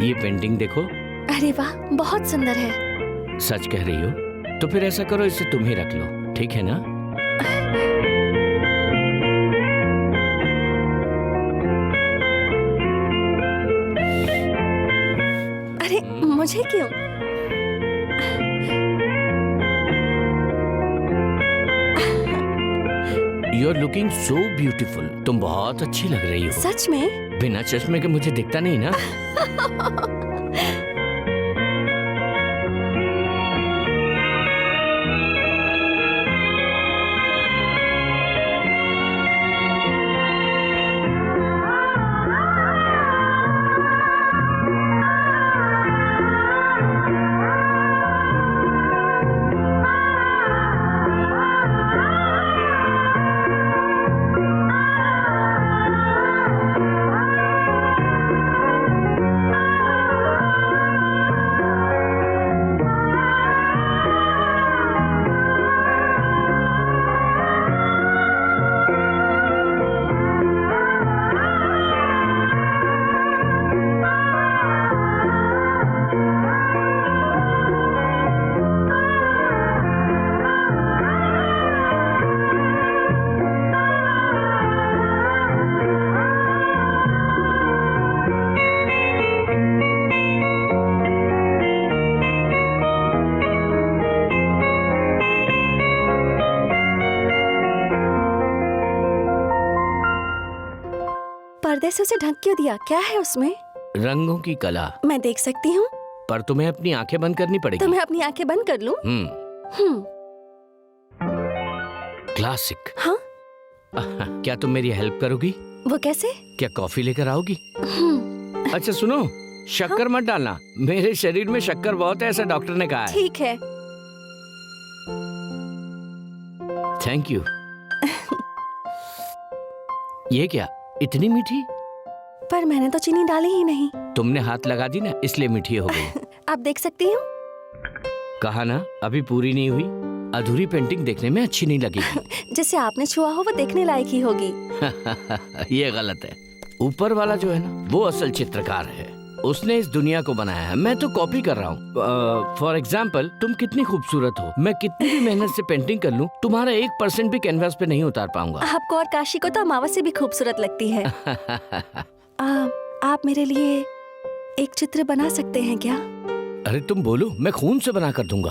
ये पेंटिंग देखो। अरे वाह, बहुत सुंदर है। सच कह रही हो? तो फिर ऐसा करो, इसे तुम ही रख लो, ठीक है ना? अरे मुझे क्यों? You are looking so beautiful. तुम बहुत अच्छी लग रही हो। सच में? बिना चश्मे के मुझे दिखता नहीं ना। पर्दे से उसे ढक क्यों दिया? क्या है उसमें? रंगों की कला। मैं देख सकती हूँ? पर तुम्हें अपनी आंखें बंद करनी पड़ेगी। तो मैं अपनी आंखें बंद कर लूं? क्लासिक। हाँ? क्या तुम मेरी हेल्प करोगी? वो कैसे? क्या कॉफी लेकर आओगी? अच्छा सुनो, शक्कर मत डालना। मेरे शरीर में शक्कर बहुत है, ऐसा डॉक्टर ने कहा है। ठीक है। Thank you. ये क्या, इतनी मीठी? पर मैंने तो चीनी डाली ही नहीं। तुमने हाथ लगा दी ना, इसलिए मीठी हो गई। आप देख सकती हूँ? कहा ना, अभी पूरी नहीं हुई। अधूरी पेंटिंग देखने में अच्छी नहीं लगेगी। जिसे आपने छुआ हो वो देखने लायक ही होगी। ये गलत है। ऊपर वाला जो है ना, वो असल चित्रकार है। उसने इस दुनिया को बनाया है, मैं तो कॉपी कर रहा हूँ। फॉर एग्जाम्पल, तुम कितनी खूबसूरत हो। मैं कितनी भी मेहनत से पेंटिंग कर लूँ, तुम्हारा 1% भी कैनवास पे नहीं उतार पाऊंगा। आपको और काशी को तो अमावस से भी खूबसूरत लगती है। आप मेरे लिए एक चित्र बना सकते हैं क्या? अरे तुम बोलो, मैं खून से बना कर दूंगा।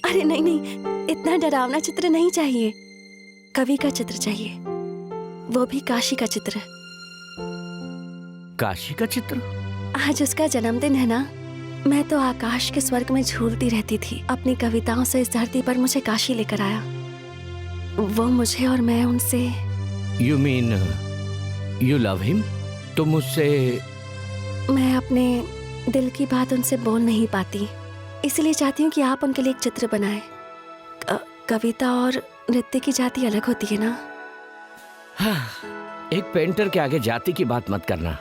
अरे नहीं नहीं, इतना डरावना चित्र नहीं चाहिए। कवि का चित्र चाहिए, वो भी काशी का चित्र। काशी का चित्र? आज उसका जन्मदिन है ना। मैं तो आकाश के स्वर्ग में झूलती रहती थी। अपनी कविताओं से इस धरती पर मुझे काशी लेकर आया। वो मुझे और मैं उनसे। You mean you love him? तुम उससे? मैं अपने दिल की बात उनसे बोल नहीं पाती। इसलिए चाहती हूँ कि आप उनके लिए एक चित्र बनाएं। कविता और नृत्य की जाति अलग होती है ना। एक पेंटर के आगे जाति की बात मत करना।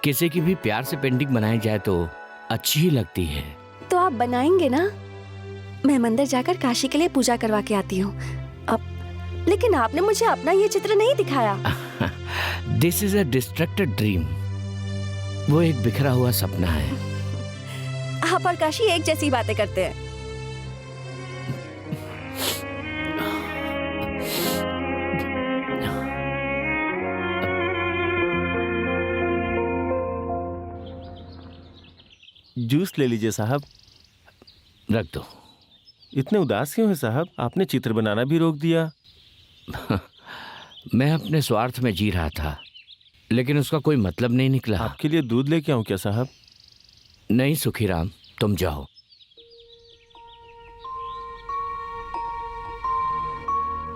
किसी की भी प्यार से पेंटिंग बनाई जाए तो अच्छी ही लगती है। तो आप बनाएंगे ना? मैं मंदिर जाकर काशी के लिए पूजा करवा के आती हूँ। अब लेकिन आपने मुझे अपना ये चित्र नहीं दिखाया। This is a distracted dream. वो एक बिखरा हुआ सपना है। आप और काशी एक जैसी बातें करते हैं। जूस ले लीजिए साहब। रख दो। इतने उदास क्यों है साहब? आपने चित्र बनाना भी रोक दिया। मैं अपने स्वार्थ में जी रहा था, लेकिन उसका कोई मतलब नहीं निकला। आपके लिए दूध लेके आऊं क्या साहब? नहीं सुखीराम, तुम जाओ।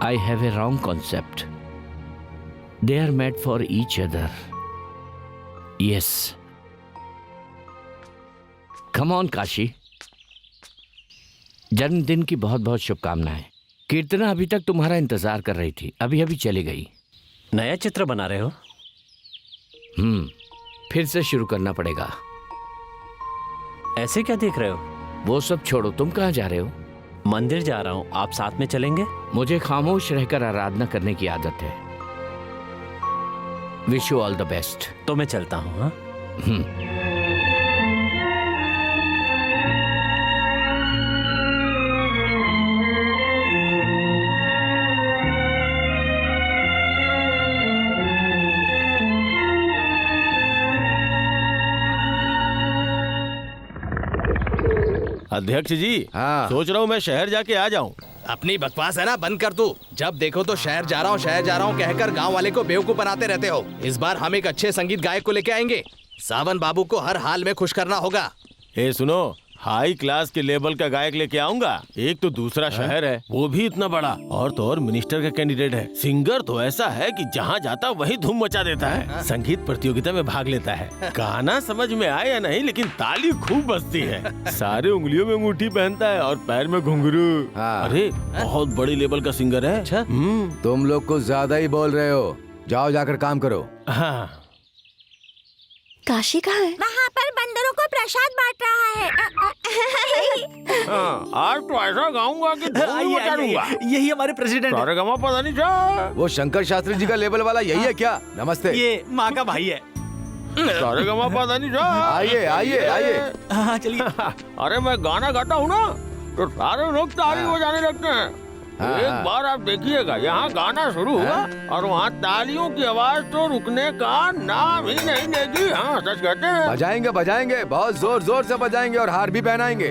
I have a wrong concept. They are made for each other. Yes, come on Kashi. जन्मदिन की बहुत बहुत शुभकामनाएं। कीर्तना अभी तक तुम्हारा इंतजार कर रही थी, अभी अभी चली गई। नया चित्र बना रहे हो? फिर से शुरू करना पड़ेगा। ऐसे क्या देख रहे हो? वो सब छोड़ो, तुम कहाँ जा रहे हो? मंदिर जा रहा हूँ, आप साथ में चलेंगे? मुझे खामोश रहकर आराधना करने की आदत है। Wish you all the best. तो मैं चलता हूँ। हाँ, अध्यक्ष जी, हाँ। सोच रहा हूँ मैं शहर जाके आ जाऊँ। अपनी बकवास है ना बंद कर तू। जब देखो तो शहर जा रहा हूँ कहकर गांव वाले को बेवकूफ बनाते रहते हो। इस बार हम एक अच्छे संगीत गायक को लेके आएंगे। सावन बाबू को हर हाल में खुश करना होगा। ए सुनो, हाई क्लास के लेवल का गायक लेके आऊंगा। एक तो दूसरा शहर है, वो भी इतना बड़ा, और तो और मिनिस्टर का कैंडिडेट है। सिंगर तो ऐसा है कि जहाँ जाता वहीं धूम मचा देता है। संगीत प्रतियोगिता में भाग लेता है। गाना समझ में आए या नहीं, लेकिन ताली खूब बजती है। सारे उंगलियों में अंगूठी पहनता है और पैर में घुंघरू। हाँ। अरे बहुत बड़े लेवल का सिंगर है। अच्छा? तुम लोग कुछ ज्यादा ही बोल रहे हो। जाओ जाकर काम करो। हाँ। काशी कहाँ है? वहाँ पर बंदरों को प्रसाद बांट रहा है। आज तो ऐसा गाऊंगा कि धूम मचा दूंगा। यही हमारे प्रेसिडेंट है। सारेगामा पता नहीं जा। वो शंकर शास्त्री जी का लेवल वाला यही है क्या? नमस्ते। ये माँ का भाई है। सारेगामा पता नहीं जा। आइए आइए आइए। हाँ चलिए। अरे मैं गाना गाता हूँ ना, तो सारे लोग ताली बजाने लगते हैं। एक बार आप देखिएगा, यहाँ गाना शुरू हुआ और वहाँ तालियों की आवाज तो रुकने का नाम ही नहीं लेगी। हाँ सच कहते हैं। बजाएंगे बजाएंगे, बहुत जोर जोर से बजाएंगे और हार भी पहनाएंगे।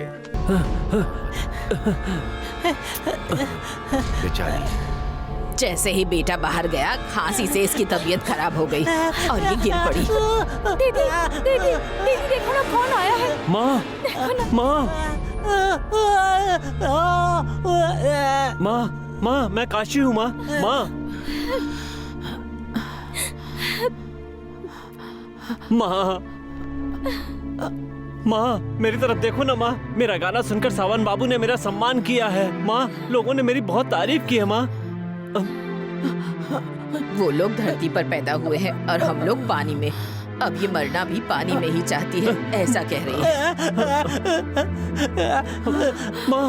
बेचारी। जैसे ही बेटा बाहर गया, खांसी से इसकी तबीयत खराब हो गई और ये गिर पड़ी। दीदी दीदी दीदी देखो ना कौन आया है। माँ, माँ, माँ, माँ, मैं काशी हूँ। माँ, माँ, माँ, माँ, मेरी तरफ देखो ना माँ। मेरा गाना सुनकर सावन बाबू ने मेरा सम्मान किया है। माँ, लोगों ने मेरी बहुत तारीफ की है। माँ, वो लोग धरती पर पैदा हुए हैं और हम लोग पानी में। अब ये मरना भी पानी में ही चाहती है, ऐसा कह रही है। माँ,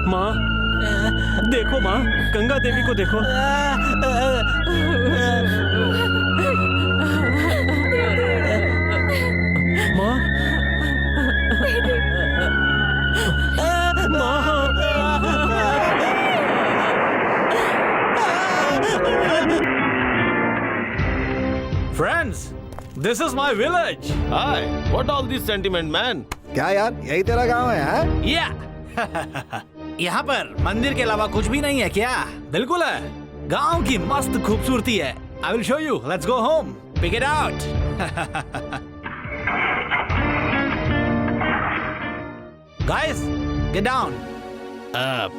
माँ, देखो माँ, गंगा देवी को देखो। माँ, friends, this is my village. Hi, what all this sentiment man? क्या यार, यही तेरा गांव है हाँ? या यहाँ पर मंदिर के अलावा कुछ भी नहीं है क्या? बिल्कुल है, गांव की मस्त खूबसूरती है। I will show you, let's go home, pick it out. Guys, get down.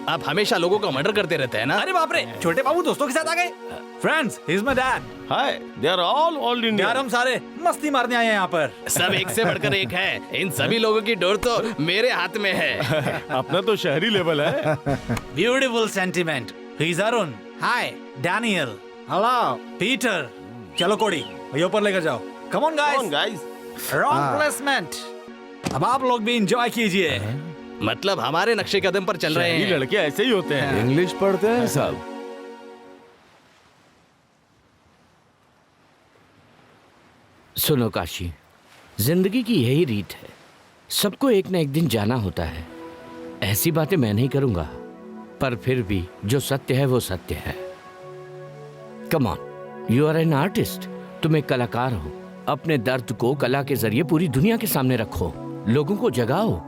आप हमेशा लोगों का मर्डर करते रहते हैं ना? अरे बाप रे, छोटे बाबू दोस्तों के साथ आ गए। Friends, he is my dad. Hi, they are all old यार इंडियन। हम सारे मस्ती मारने आए हैं यहाँ पर। सब एक से बढ़कर एक है। इन सभी लोगों की डोर तो मेरे हाथ में है। अपना तो शहरी लेवल है। Beautiful sentiment. He is Arun. Hi, Daniel. Hello, Peter. चलो कोड़ी, ये ऊपर लेकर जाओ। Come on guys. Guys, wrong placement. अब आप लोग भी एंजॉय कीजिए। मतलब हमारे नक्शे कदम पर चल रहे शहरी हैं। लड़के ऐसे ही होते हैं। इंग्लिश पढ़ते हैं सब। सुनो काशी, जिंदगी की यही रीत है, सबको एक न एक दिन जाना होता है। ऐसी बातें मैं नहीं करूंगा, पर फिर भी जो सत्य है वो सत्य है। Come on, you are an artist. तुम एक कलाकार हो। अपने दर्द को कला के जरिए पूरी दुनिया के सामने रखो, लोगों को जगाओ।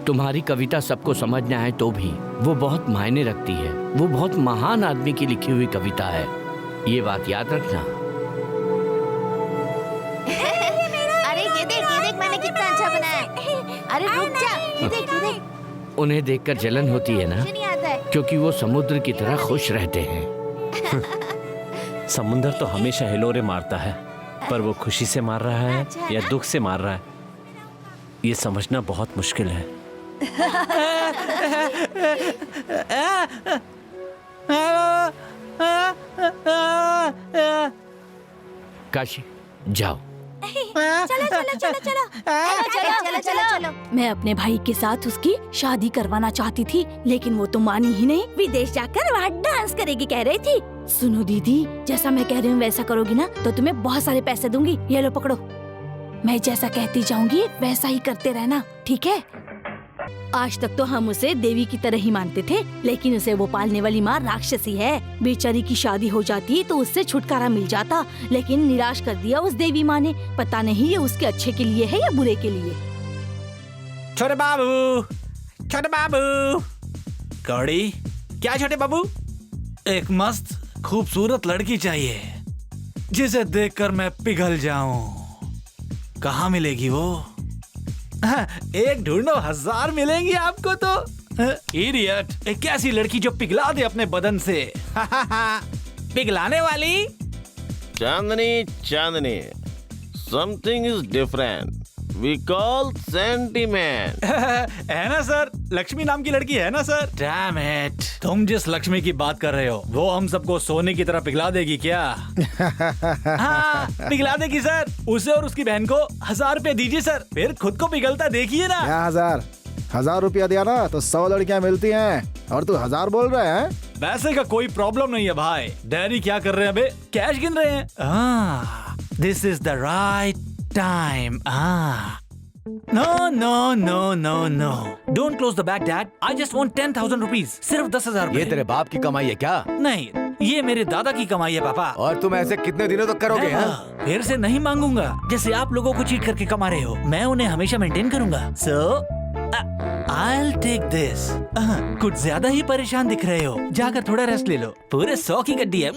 तुम्हारी कविता सबको समझ न आए तो भी वो बहुत मायने रखती है। वो बहुत महान आदमी की लिखी हुई कविता है, ये बात याद रखना। अरे ये देख मैंने कितना अच्छा बनाया है। अरे रुक जा, ये देख। उन्हें देखकर जलन होती है ना, नहीं आता है। क्योंकि वो समुद्र की तरह खुश रहते हैं। समुंदर तो हमेशा हिलोरे मारता है, पर वो खुशी से मार रहा है या दुख से मार रहा है, ये समझना बहुत मुश्किल है। काशी, जाओ। चलो। मैं अपने भाई के साथ उसकी शादी करवाना चाहती थी, लेकिन वो तो मानी ही नहीं। विदेश जाकर वहाँ डांस करेगी कह रही थी। सुनो दीदी, जैसा मैं कह रही हूँ वैसा करोगी ना तो तुम्हें बहुत सारे पैसे दूंगी। ये लो पकड़ो। मैं जैसा कहती जाऊंगी वैसा ही करते रहना, ठीक है? आज तक तो हम उसे देवी की तरह ही मानते थे, लेकिन उसे वो पालने वाली माँ राक्षसी है। बेचारी की शादी हो जाती तो उससे छुटकारा मिल जाता, लेकिन निराश कर दिया उस देवी माँ ने। पता नहीं ये उसके अच्छे के लिए है या बुरे के लिए। छोटे बाबू, छोटे बाबू। कौड़ी, क्या छोटे बाबू? एक मस्त खूबसूरत लड़की चाहिए जिसे देखकर मैं पिघल जाऊं। कहाँ मिलेगी वो? एक ढूंढो, 1000 मिलेंगी आपको तो। इडियट, एक ऐसी लड़की जो पिघला दे अपने बदन से। पिघलाने वाली। Chandni, Chandni, something is different. We call sentiment. है ना सर, लक्ष्मी नाम की लड़की है ना सर? डैम इट, तुम जिस लक्ष्मी की बात कर रहे हो वो हम सबको सोने की तरह पिघला देगी क्या? हाँ, पिघला देगी सर। उसे और उसकी बहन को 1000 रुपए दीजिए सर, फिर खुद को पिघलता देखिए ना। क्या 1000 रुपया दिया ना तो 100 लड़कियां मिलती हैं और तू 1000 बोल रहे हैं? पैसे का कोई प्रॉब्लम नहीं है भाई। डैडी क्या कर रहे हैं अबे? कैश गिन रहे हैं। This is the right time. No. Don't close the bag, Dad. I just want 10,000 rupees. सिर्फ 10,000 ये तेरे बाप की कमाई है क्या? नहीं, ये मेरे दादा की कमाई है पापा। और तुम ऐसे कितने दिनों तक करोगे? हाँ? फिर से नहीं मांगूंगा। जैसे आप लोगों को चीट करके कमा रहे हो, मैं उन्हें हमेशा मेंटेन करूंगा। So, I'll take this. कुछ ज्यादा ही परेशान दिख रहे हो, जाकर थोड़ा रेस्ट ले लो। पूरे 100 की गड्डी है।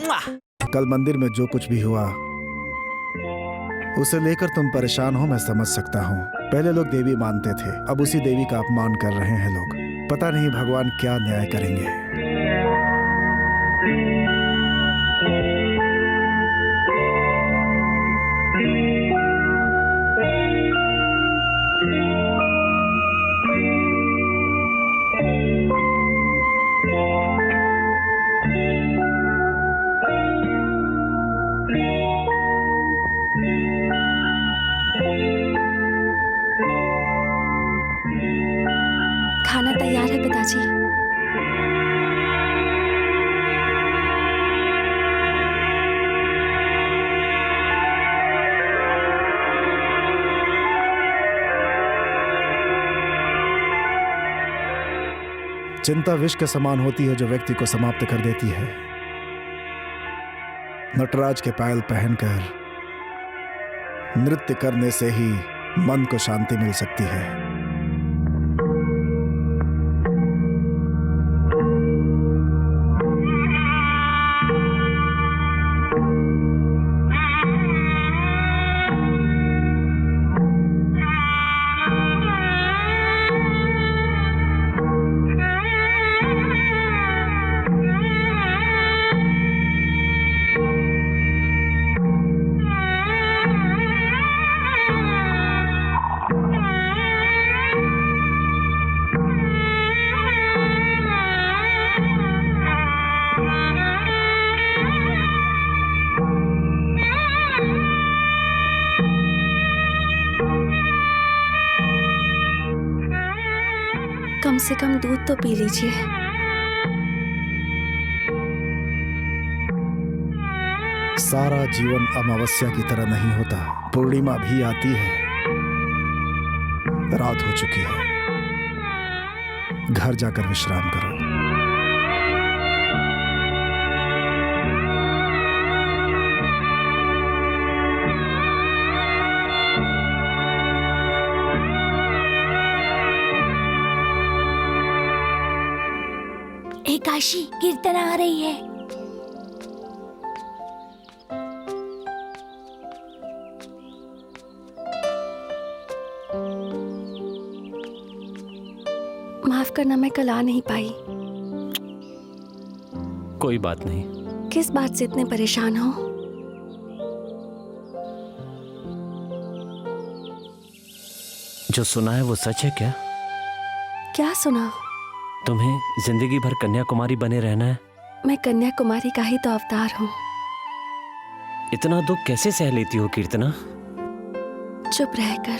कल मंदिर में जो कुछ भी हुआ उसे लेकर तुम परेशान हो, मैं समझ सकता हूँ। पहले लोग देवी मानते थे, अब उसी देवी का अपमान कर रहे हैं लोग। पता नहीं भगवान क्या न्याय करेंगे। खाना तैयार है पिताजी। चिंता विष के समान होती है जो व्यक्ति को समाप्त कर देती है। नटराज के पायल पहनकर नृत्य करने से ही मन को शांति मिल सकती है। कम से कम दूध तो पी लीजिए। सारा जीवन अमावस्या की तरह नहीं होता, पूर्णिमा भी आती है। रात हो चुकी है, घर जाकर विश्राम करो। काशी, कीर्तन आ रही है। माफ करना, मैं कल आ नहीं पाई। कोई बात नहीं। किस बात से इतने परेशान हो? जो सुना है वो सच है क्या? क्या सुना? तुम्हें जिंदगी भर कन्याकुमारी बने रहना है? मैं कन्याकुमारी का ही तो अवतार हूँ। इतना दुख कैसे सह लेती हो कीर्तना? चुप रहकर,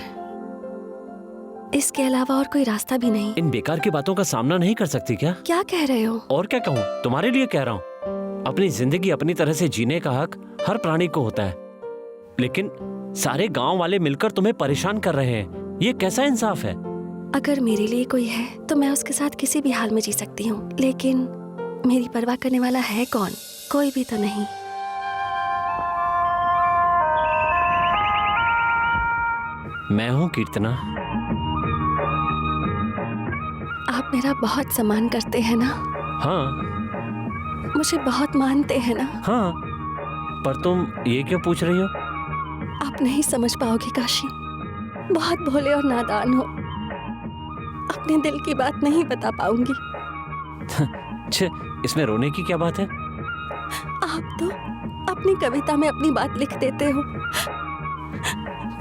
इसके अलावा और कोई रास्ता भी नहीं। इन बेकार की बातों का सामना नहीं कर सकती क्या? क्या कह रहे हो? और क्या कहूँ, तुम्हारे लिए कह रहा हूँ। अपनी जिंदगी अपनी तरह से जीने का हक हर प्राणी को होता है, लेकिन सारे गांव वाले मिलकर तुम्हें परेशान कर रहे हैं। ये कैसा इंसाफ है? अगर मेरे लिए कोई है तो मैं उसके साथ किसी भी हाल में जी सकती हूँ, लेकिन मेरी परवाह करने वाला है कौन? कोई भी तो नहीं। मैं हूँ कीर्तना। आप मेरा बहुत सम्मान करते हैं ना? हाँ। मुझे बहुत मानते हैं ना? हाँ। पर तुम ये क्यों पूछ रही हो? आप नहीं समझ पाओगे काशी, बहुत भोले और नादान हो। अपने दिल की बात नहीं बता पाऊंगी। छे, इसमें रोने की क्या बात है? आप तो अपनी कविता में अपनी बात लिख देते हो।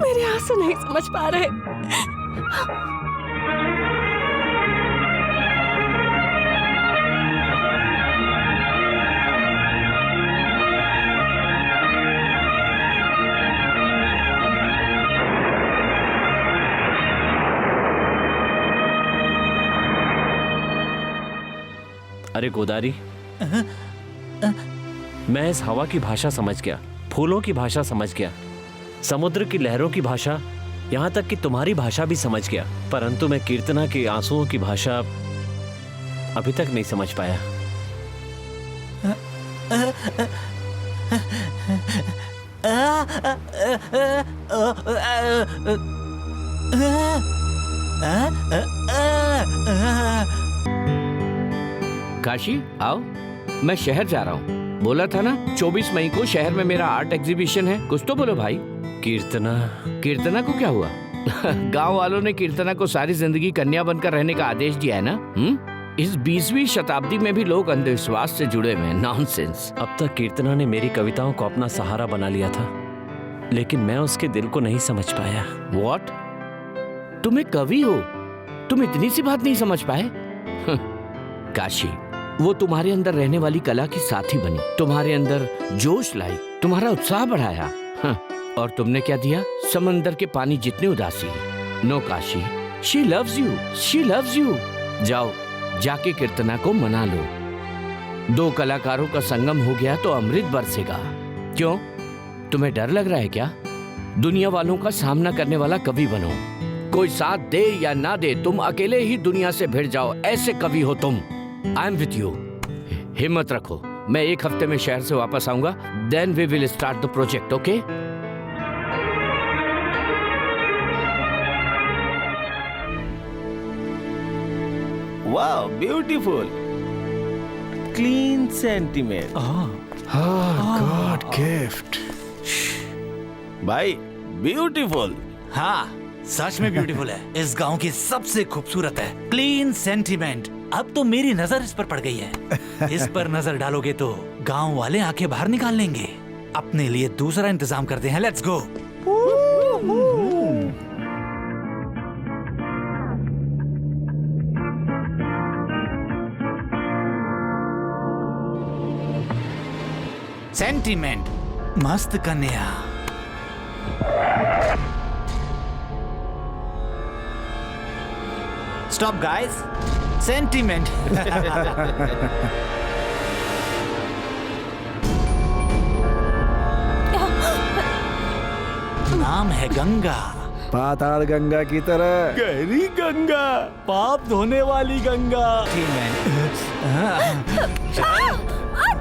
मेरे आंसू नहीं समझ पा रहे। अरे गोदारी, मैं इस हवा की भाषा समझ गया, फूलों की भाषा समझ गया, समुद्र की लहरों की भाषा, यहाँ तक कि तुम्हारी भाषा भी समझ गया, परंतु मैं कीर्तना के आंसुओं की भाषा अभी तक नहीं समझ पाया। काशी आओ, मैं शहर जा रहा हूँ। बोला था ना 24 मई को शहर में मेरा आर्ट एग्जीबिशन है, कुछ तो बोलो भाई। कीर्तना, कीर्तना को क्या हुआ? गांव वालों ने कीर्तना को सारी जिंदगी कन्या बनकर रहने का आदेश दिया है ना। इस 20वीं शताब्दी में भी लोग अंधविश्वास से जुड़े हुए हैं। नॉनसेंस। अब तक कीर्तना ने मेरी कविताओं को अपना सहारा बना लिया था, लेकिन मैं उसके दिल को नहीं समझ पाया। What? तुम एक कवि हो, तुम इतनी सी बात नहीं समझ पाए? काशी, वो तुम्हारे अंदर रहने वाली कला की साथी बनी, तुम्हारे अंदर जोश लाई, तुम्हारा उत्साह बढ़ाया। और तुमने क्या दिया? समंदर के पानी जितनी उदासी। No Kashi, she loves you, she loves you. जाओ, जाके कीर्तना को मना लो। 2 कलाकारों का संगम हो गया तो अमृत बरसेगा। क्यों, तुम्हें डर लग रहा है क्या? दुनिया वालों का सामना करने वाला कवि बनो। कोई साथ दे या ना दे, तुम अकेले ही दुनिया से भिड़ जाओ, ऐसे कवि हो तुम। I am with you. हिम्मत रखो, मैं 1 हफ्ते में शहर से वापस आऊंगा, then we will start the project, okay? वाह beautiful clean sentiment. God gift. भाई ब्यूटीफुल। हाँ सच में ब्यूटीफुल है। इस गांव की सबसे खूबसूरत है। Clean sentiment. अब तो मेरी नजर इस पर पड़ गई है। इस पर नजर डालोगे तो गांव वाले आंखें बाहर निकाल लेंगे। अपने लिए दूसरा इंतजाम करते हैं। Let's go. सेंटीमेंट मस्त कन्या। Stop guys. सेंटीमेंट। नाम है गंगा। पाताल गंगा की तरह गहरी गंगा, पाप धोने वाली गंगा।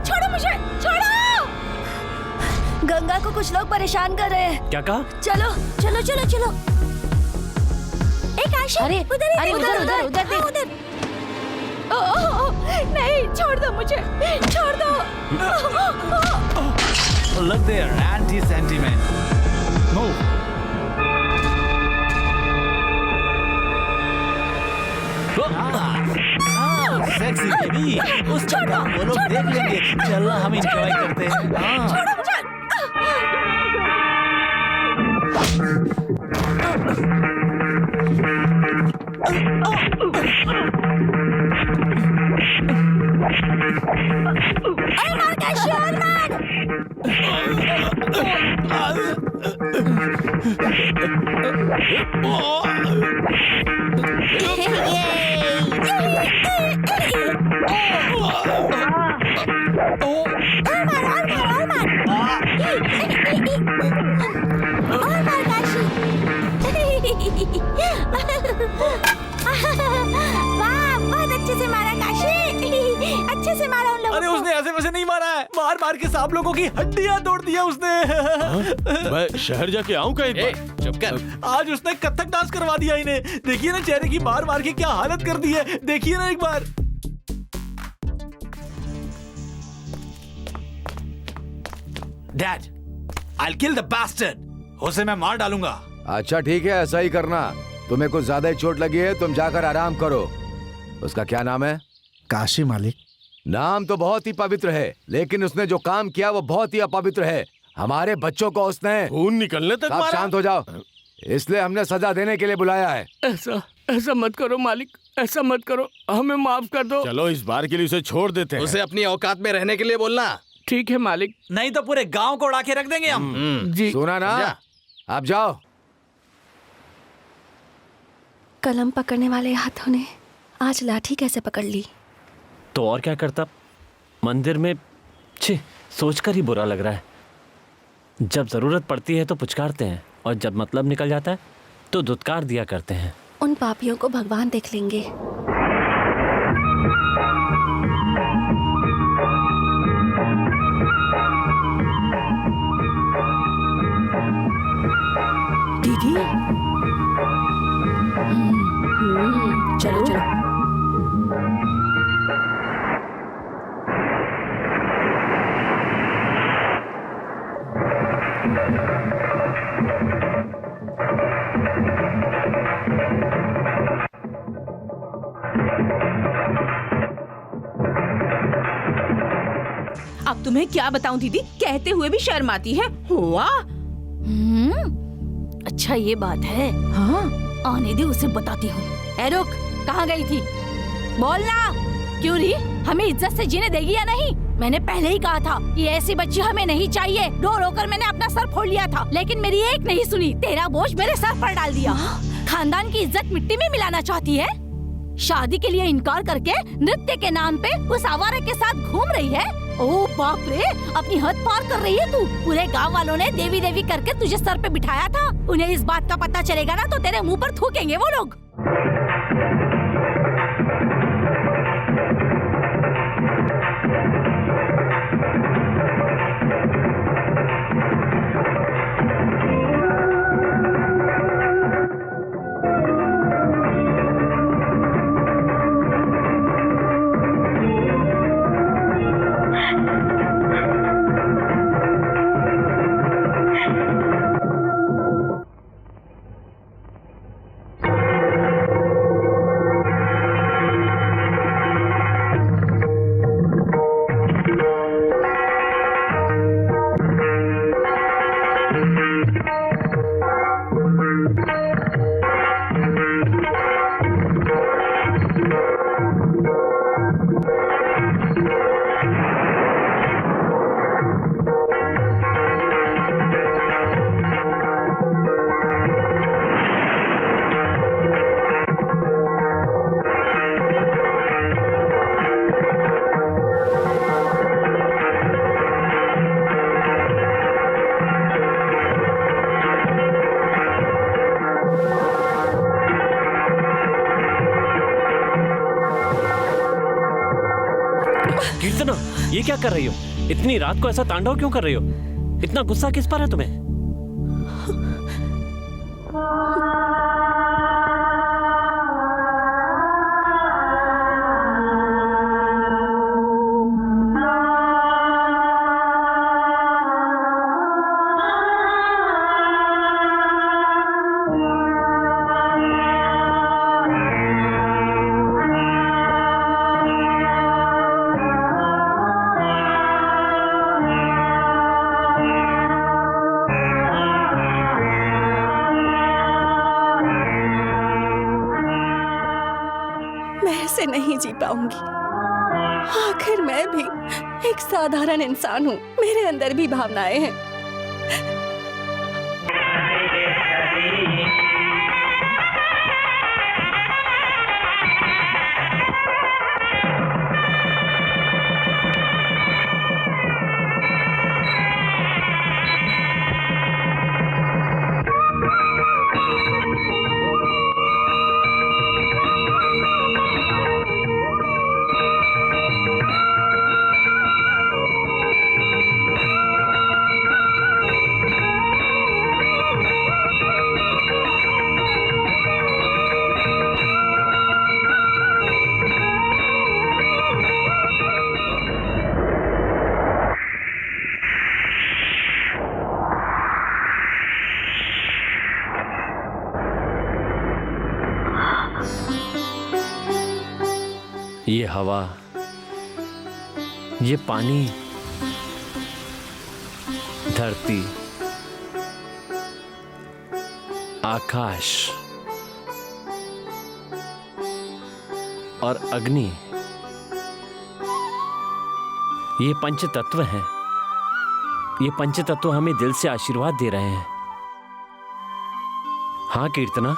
छोड़ो मुझे, छोड़ो। गंगा को कुछ लोग परेशान कर रहे हैं। क्या कहा? चलो चलो चलो चलो। एक आशी, अरे, उधर अरे, उधर, उधर, उधर देख। हाँ, उधर। नहीं, छोड़ दो मुझे, छोड़ दो। Look there, anti-sentiment. Move. Sexy baby. उसका काम वो लोग देख लेंगे। चलो हम एंजॉय करते हैं। छोड़ो मुझे। अरे मार कैशी, और मार। वाह, बहुत अच्छे से मारा काशी। अच्छे से मारा उन लोगों अरे को। उसने ऐसे वैसे नहीं मारा है। मार मार के सांप लोगों की हड्डियां तोड़ दिया उसने। मैं शहर जाके आऊं का एक बार? चुप कर। आज उसने कथक डांस करवा दिया इन्हें। देखिए ना चेहरे की मार मार के क्या हालत कर दी है। देखिए ना एक बार। Dad, I'll kill the bastard. उसे मैं मार डालूंगा। अच्छा ठीक है, ऐसा ही करना। तुम्हें कुछ ज्यादा ही चोट लगी है, तुम जाकर आराम करो। उसका क्या नाम है? काशी मालिक। नाम तो बहुत ही पवित्र है, लेकिन उसने जो काम किया वो बहुत ही अपवित्र है। हमारे बच्चों को उसने खून निकलने तक आप मारा। शांत हो जाओ। इसलिए हमने सजा देने के लिए बुलाया है। ऐसा मत करो मालिक, ऐसा मत करो, हमें माफ कर दो। चलो इस बार के लिए उसे छोड़ देते हैं। उसे अपनी औकात में रहने के लिए बोलना। ठीक है मालिक। नहीं तो पूरे गांव को उड़ा के रख देंगे हम। जी सुना ना? आप जाओ। कलम पकड़ने वाले हाथों ने आज लाठी कैसे पकड़ ली? तो और क्या करता? मंदिर में छी, सोचकर ही बुरा लग रहा है। जब जरूरत पड़ती है तो पुचकारते हैं, और जब मतलब निकल जाता है तो धुतकार दिया करते हैं। उन पापियों को भगवान देख लेंगे। दीदी। चलो चलो। अब तुम्हें क्या बताऊं दीदी, कहते हुए भी शर्म आती है। हुआ। अच्छा ये बात है। हाँ आने दे, उसे बताती हूँ। ए रुक, कहाँ गई थी? बोलना। क्यों रही? हमें इज्जत से जीने देगी या नहीं? मैंने पहले ही कहा था ये ऐसी बच्ची हमें नहीं चाहिए। रो रो कर मैंने अपना सर फोड़ लिया था, लेकिन मेरी एक नहीं सुनी। तेरा बोझ मेरे सर पर डाल दिया। खानदान की इज्जत मिट्टी में मिलाना चाहती है। शादी के लिए इनकार करके नृत्य के नाम पे उस आवारा के साथ घूम रही है। ओ बाप रे, अपनी हद पार कर रही है तू। पूरे गांव वालों ने देवी देवी करके तुझे सर पे बिठाया था। उन्हें इस बात का पता चलेगा ना तो तेरे मुंह पर थूकेंगे वो लोग। कीर्तना, ये क्या कर रही हो? इतनी रात को ऐसा तांडव क्यों कर रही हो? इतना गुस्सा किस पर है तुम्हें? ऐसे नहीं जी पाऊंगी। आखिर मैं भी एक साधारण इंसान हूँ, मेरे अंदर भी भावनाएं हैं। ये हवा, ये पानी, धरती, आकाश और अग्नि, ये पंच तत्व हैं। ये पंच तत्व हमें दिल से आशीर्वाद दे रहे हैं। हाँ कीर्तना,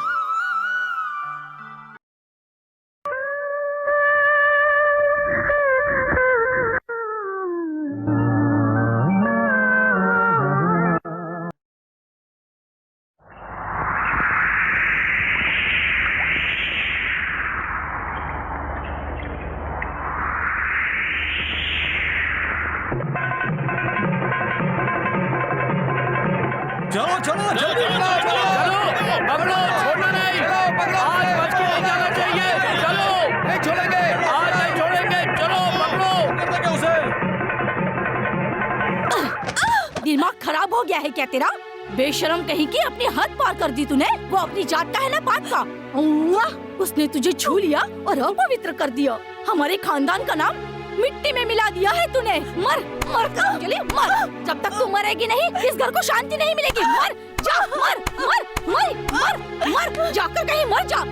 चलो चलो जल्दी चलो पकड़ो, छोड़ना नहीं, आज बच के नहीं जाना चाहिए। चलो, नहीं छोड़ेंगे, आज नहीं छोड़ेंगे, चलो पकड़ो। दिमाग खराब हो गया है क्या तेरा? बेशरम कहीं की, अपनी हद पार कर दी तूने। वो अपनी जात का है ना बात का। वाह, उसने तुझे छू लिया और अपवित्र कर दिया। हमारे खानदान का नाम मिट्टी में मिला दिया है तूने। मर मर अंजलि, मर। जब तक तू मरेगी नहीं, इस घर को शांति नहीं मिलेगी। मर जा, मर मर मर मर मर, जाकर कहीं मर जा।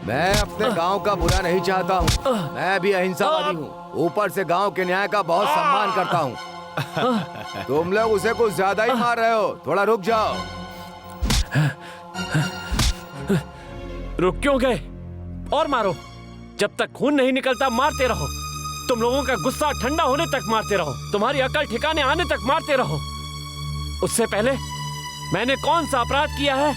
मैं अपने गांव का बुरा नहीं चाहता हूँ। मैं भी अहिंसावादी हूँ। ऊपर से गांव के न्याय का बहुत सम्मान करता हूँ। तुम लोग उसे कुछ ज्यादा ही मार रहे हो। थोड़ा रुक जाओ। रुक क्यों गए? और मारो। जब तक खून नहीं निकलता मारते रहो। तुम लोगों का गुस्सा ठंडा होने तक मारते रहो। तुम्हारी अकल ठिकाने आने तक मारते रहो। उससे पहले मैंने कौन सा अपराध किया है,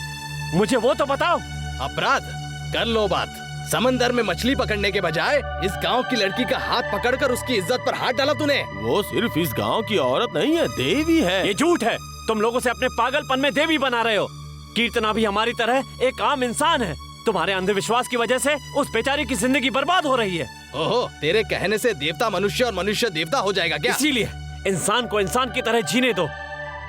मुझे वो तो बताओ। अपराध? कर लो बात। समंदर में मछली पकड़ने के बजाय इस गांव की लड़की का हाथ पकड़कर उसकी इज्जत पर हाथ डाला तूने। वो सिर्फ इस गांव की औरत नहीं है, देवी है। ये झूठ है। तुम लोगों से अपने पागलपन में देवी बना रहे हो। कीर्तना भी हमारी तरह एक आम इंसान है। तुम्हारे अंधविश्वास की वजह से उस बेचारी की जिंदगी बर्बाद हो रही है। ओहो, तेरे कहने से देवता मनुष्य और मनुष्य देवता हो जाएगा क्या? इसीलिए इंसान को इंसान की तरह जीने दो।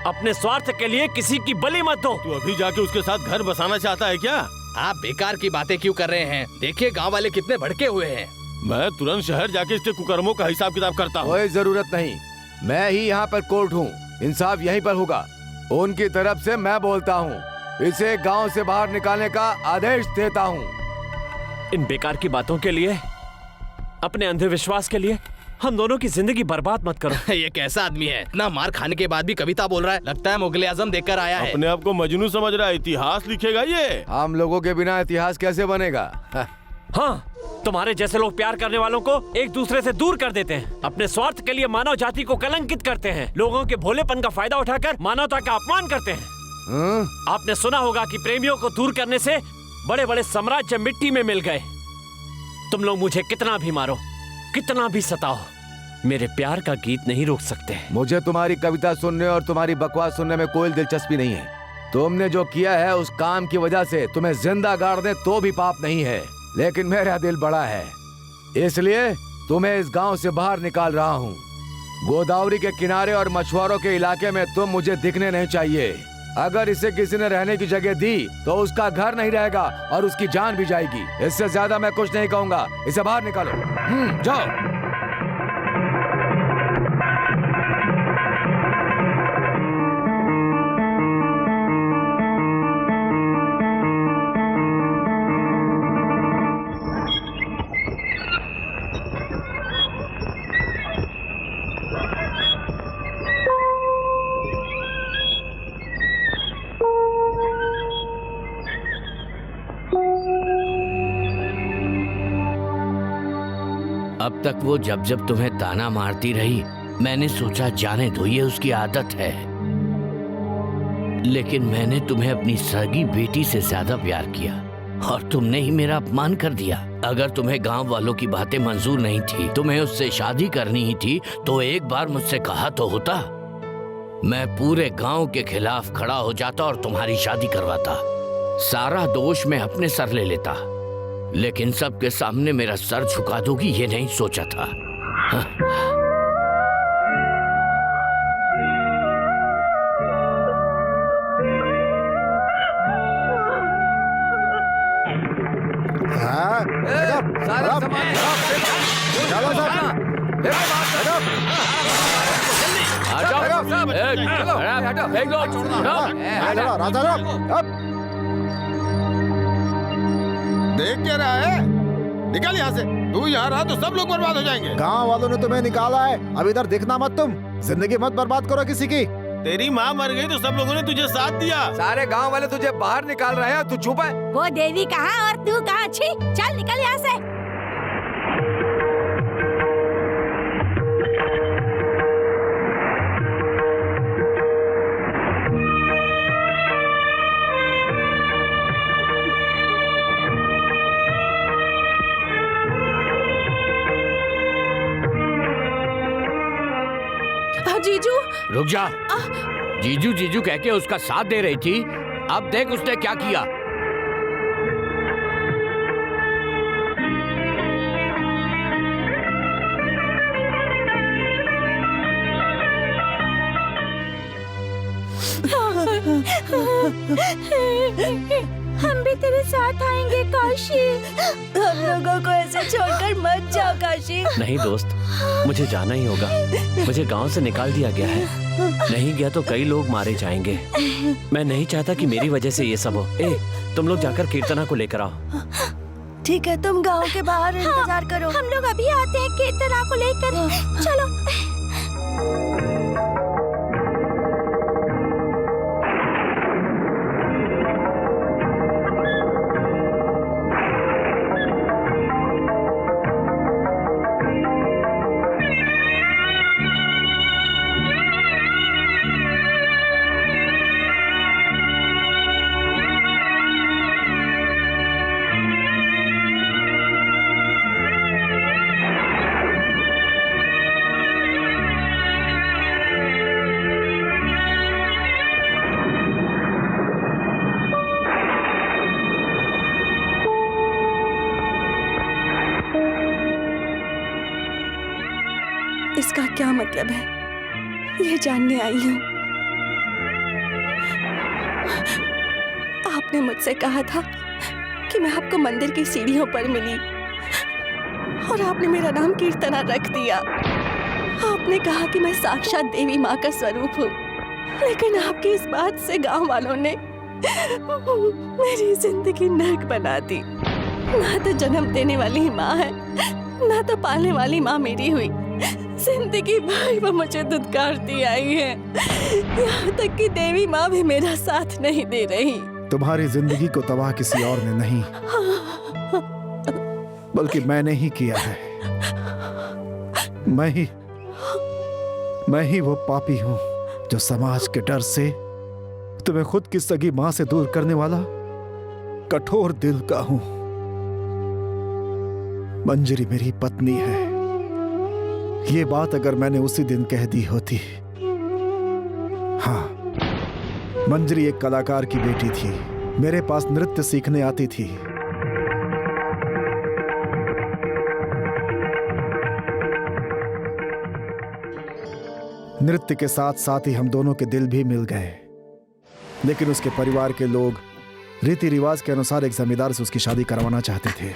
अपने स्वार्थ के लिए किसी की बलि मत दो। तू अभी जाके उसके साथ घर बसाना चाहता है क्या? आप बेकार की बातें क्यों कर रहे हैं? देखिए गांव वाले कितने भड़के हुए हैं। मैं तुरंत शहर जाके इसके कुकर्मों का हिसाब किताब करता हूँ। कोई जरूरत नहीं, मैं ही यहाँ पर कोर्ट हूँ। इंसाफ यहीं पर होगा। उनकी तरफ से मैं बोलता हूँ। इसे गांव से बाहर निकालने का आदेश देता हूँ। इन बेकार की बातों के लिए, अपने अंधविश्वास के लिए हम दोनों की जिंदगी बर्बाद मत करो। ये कैसा आदमी है? इतना मार खाने के बाद भी कविता बोल रहा है। लगता है मुगले आजम देखकर आया है। अपने आप को मजनू समझ रहा है। इतिहास लिखेगा ये। हम लोगों के बिना इतिहास कैसे बनेगा? हाँ, तुम्हारे जैसे लोग प्यार करने वालों को एक दूसरे से दूर कर देते हैं। अपने स्वार्थ के लिए मानव जाति को कलंकित करते हैं। लोगों के भोलेपन का फायदा उठाकर मानवता का अपमान करते हैं। आपने सुना होगा कि प्रेमियों को दूर करने से बड़े बड़े साम्राज्य मिट्टी में मिल गए। तुम लोग मुझे कितना भी मारो, कितना भी सताओ, मेरे प्यार का गीत नहीं रोक सकते। मुझे तुम्हारी कविता सुनने और तुम्हारी बकवास सुनने में कोई दिलचस्पी नहीं है। तुमने जो किया है उस काम की वजह से तुम्हें जिंदा गाड़ दे तो भी पाप नहीं है, लेकिन मेरा दिल बड़ा है, इसलिए तुम्हें इस गांव से बाहर निकाल रहा हूँ। गोदावरी के किनारे और मछुआरों के इलाके में तुम मुझे दिखने नहीं चाहिए। अगर इसे किसी ने रहने की जगह दी तो उसका घर नहीं रहेगा और उसकी जान भी जाएगी। इससे ज्यादा मैं कुछ नहीं कहूँगा। इसे बाहर निकालो, जाओ। अब तक वो जब जब तुम्हें ताना मारती रही, मैंने सोचा जाने दो, ये उसकी आदत है। लेकिन मैंने तुम्हें अपनी सगी बेटी से ज्यादा प्यार किया और तुमने ही मेरा अपमान कर दिया। अगर तुम्हें गांव वालों की बातें मंजूर नहीं थी, तुम्हें उससे शादी करनी ही थी, तो एक बार मुझसे कहा तो होता। मैं पूरे गांव के खिलाफ खड़ा हो जाता और तुम्हारी शादी करवाता। सारा दोष मैं अपने सर ले लेता, लेकिन सबके सामने मेरा सर झुका दोगी ये नहीं सोचा था। सारा सामान देख क्या रहा है? निकल यहाँ से। तू यहाँ रहा तो सब लोग बर्बाद हो जाएंगे। गांव वालों ने तुम्हें निकाला है, अब इधर दिखना मत। तुम जिंदगी मत बर्बाद करो किसी की। तेरी माँ मर गई तो सब लोगों ने तुझे साथ दिया। सारे गांव वाले तुझे बाहर निकाल रहे हैं, तू चुप है। वो देवी कहाँ और तू कहाँ? छी, चल निकल यहाँ से। जीजू रुक जा। जीजू जीजू कह के उसका साथ दे रही थी, अब देख उसने क्या किया। हम भी तेरे साथ आएंगे काशी। हम लोगों को ऐसे छोड़कर मत जाओ काशी। नहीं दोस्त, मुझे जाना ही होगा। मुझे गांव से निकाल दिया गया है, नहीं गया तो कई लोग मारे जाएंगे। मैं नहीं चाहता कि मेरी वजह से ये सब हो। तुम लोग जाकर कीर्तना को लेकर आओ। ठीक है, तुम गांव के बाहर इंतजार करो। हम लोग अभी आते हैं कीर्तना को लेकर। चलो। इसका क्या मतलब है, ये जानने आई हूँ। आपने मुझसे कहा था कि मैं आपको मंदिर की सीढ़ियों पर मिली और आपने मेरा नाम कीर्तना रख दिया। आपने कहा कि मैं साक्षात देवी माँ का स्वरूप हूँ, लेकिन आपकी इस बात से गांव वालों ने मेरी जिंदगी नर्क बना दी। ना तो जन्म देने वाली माँ है, ना तो पालने वाली माँ मेरी हुई। जिंदगी भर वो मुझे दुत्कारती आई है, यहाँ तक कि देवी माँ भी मेरा साथ नहीं दे रही। तुम्हारी जिंदगी को तबाह किसी और ने नहीं, बल्कि मैंने ही किया है। मैं ही वो पापी हूँ जो समाज के डर से तो मैं खुद की सगी मां से दूर करने वाला कठोर दिल का हूं। मंजरी मेरी पत्नी है। ये बात अगर मैंने उसी दिन कह दी होती। हाँ, मंजरी एक कलाकार की बेटी थी, मेरे पास नृत्य सीखने आती थी। नृत्य के साथ साथ ही हम दोनों के दिल भी मिल गए, लेकिन उसके परिवार के लोग रीति रिवाज के अनुसार एक जमींदार से उसकी शादी करवाना चाहते थे।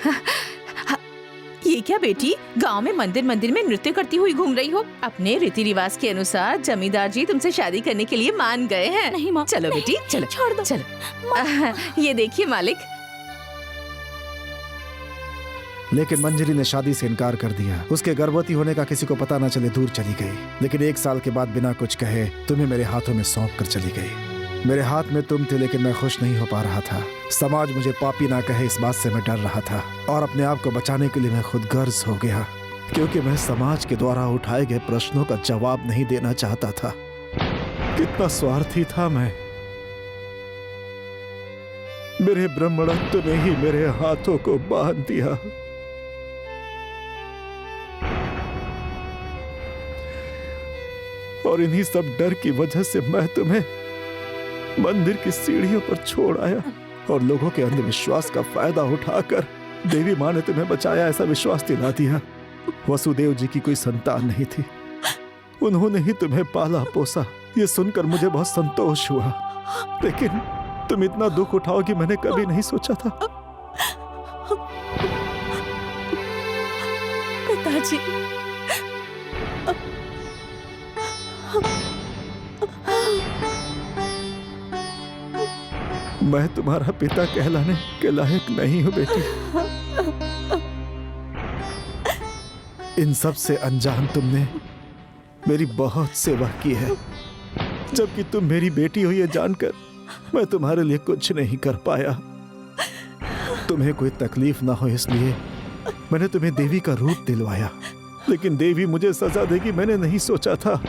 ये क्या बेटी, गांव में मंदिर मंदिर में नृत्य करती हुई घूम रही हो? अपने रीति रिवाज के अनुसार जमींदार जी तुमसे शादी करने के लिए मान गए हैं। नहीं माँ, चलो नहीं, बेटी चलो, छोड़ दो। चलो ये देखिए मालिक। लेकिन मंजरी ने शादी से इनकार कर दिया। उसके गर्भवती होने का किसी को पता न चले दूर चली गई, लेकिन 1 साल के बाद बिना कुछ कहे तुम्हें मेरे हाथों में सौंप कर चली गई। मेरे हाथ में तुम थे, लेकिन मैं खुश नहीं हो पा रहा था। समाज मुझे पापी ना कहे, इस बात से मैं डर रहा था, और अपने आप को बचाने के लिए मैं खुद गर्ज हो गया, क्योंकि मैं समाज के द्वारा उठाए गए प्रश्नों का जवाब नहीं देना चाहता था। कितना स्वार्थी था मैं। मेरे ब्रह्मणत्व ने ही मेरे हाथों को बांध दिया। और इन्हीं सब डर की वजह से मैं तुम्हें मंदिर की सीढ़ियों पर छोड़ आया, और लोगों के अंधविश्वास का फायदा उठाकर देवी माँ ने तुम्हें बचाया, ऐसा विश्वास दिला दिया। वसुदेव जी की कोई संतान नहीं थी, उन्होंने ही तुम्हें पाला पोसा। ये सुनकर मुझे बहुत संतोष हुआ, लेकिन तुम इतना दुख उठाओगी मैंने कभी नहीं सोचा था। पिताजी, मैं तुम्हारा पिता कहलाने के लायक नहीं हूं बेटी। इन सब से अनजान तुमने मेरी बहुत सेवा की है, जबकि तुम मेरी बेटी हो ये जानकर मैं तुम्हारे लिए कुछ नहीं कर पाया। तुम्हें कोई तकलीफ ना हो इसलिए मैंने तुम्हें देवी का रूप दिलवाया, लेकिन देवी मुझे सजा देगी मैंने नहीं सोचा था।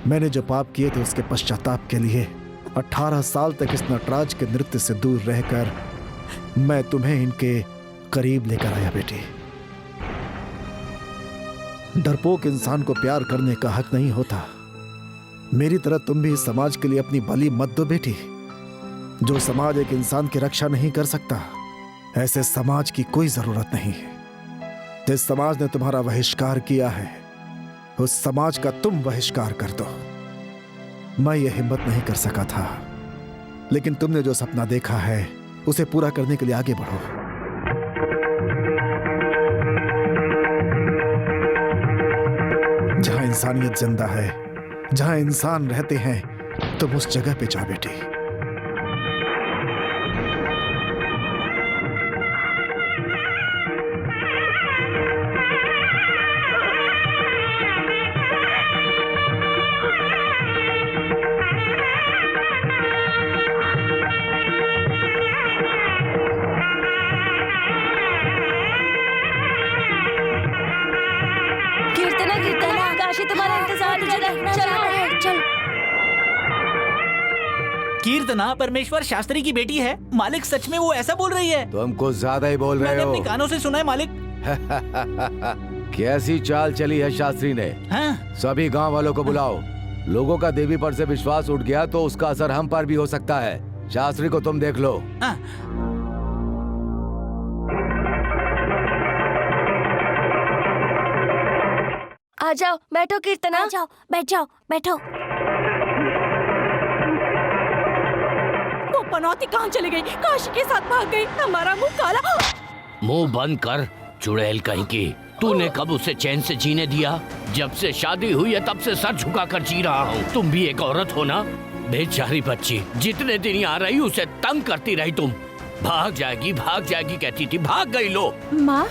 मैंने जो पाप किए थे उसके पश्चाताप के लिए 18 साल तक इस नटराज के नृत्य से दूर रहकर मैं तुम्हें इनके करीब लेकर आया बेटी। डरपोक इंसान को प्यार करने का हक नहीं होता। मेरी तरह तुम भी इस समाज के लिए अपनी बलि मत दो बेटी। जो समाज एक इंसान की रक्षा नहीं कर सकता, ऐसे समाज की कोई जरूरत नहीं। जिस समाज ने तुम्हारा बहिष्कार किया है, उस समाज का तुम बहिष्कार कर दो। मैं ये हिम्मत नहीं कर सका था, लेकिन तुमने जो सपना देखा है उसे पूरा करने के लिए आगे बढ़ो। जहां इंसानियत जिंदा है, जहां इंसान रहते हैं, तुम उस जगह पे जाओ बेटी। तुम्हारा इंतजार चल। कीर्तना परमेश्वर शास्त्री की बेटी है। मालिक सच में वो ऐसा बोल रही है? तुम कुछ ज्यादा ही बोल रहे मैंने हो। अपने कानों से सुना है मालिक। कैसी चाल चली है शास्त्री ने। हाँ? सभी गांव वालों को बुलाओ। लोगों का देवी पर से विश्वास उठ गया तो उसका असर हम पर भी हो सकता है। शास्त्री को तुम देख लो। हाँ। आ जाओ, बैठो कीर्तना। आ जाओ, बैठ जाओ, बैठो। वो पनौती कहाँ चली गई? काशी के साथ भाग गई। हमारा मुंह काला। मुंह बंद कर चुड़ैल कहीं की। तूने कब उसे चैन से जीने दिया? जब से शादी हुई है तब से सर झुका कर जी रहा हूँ। तुम भी एक औरत हो ना? बेचारी बच्ची जितने दिन यहाँ रही उसे तंग करती रही तुम। भाग जाएगी कहती थी, भाग गई। लो माँ,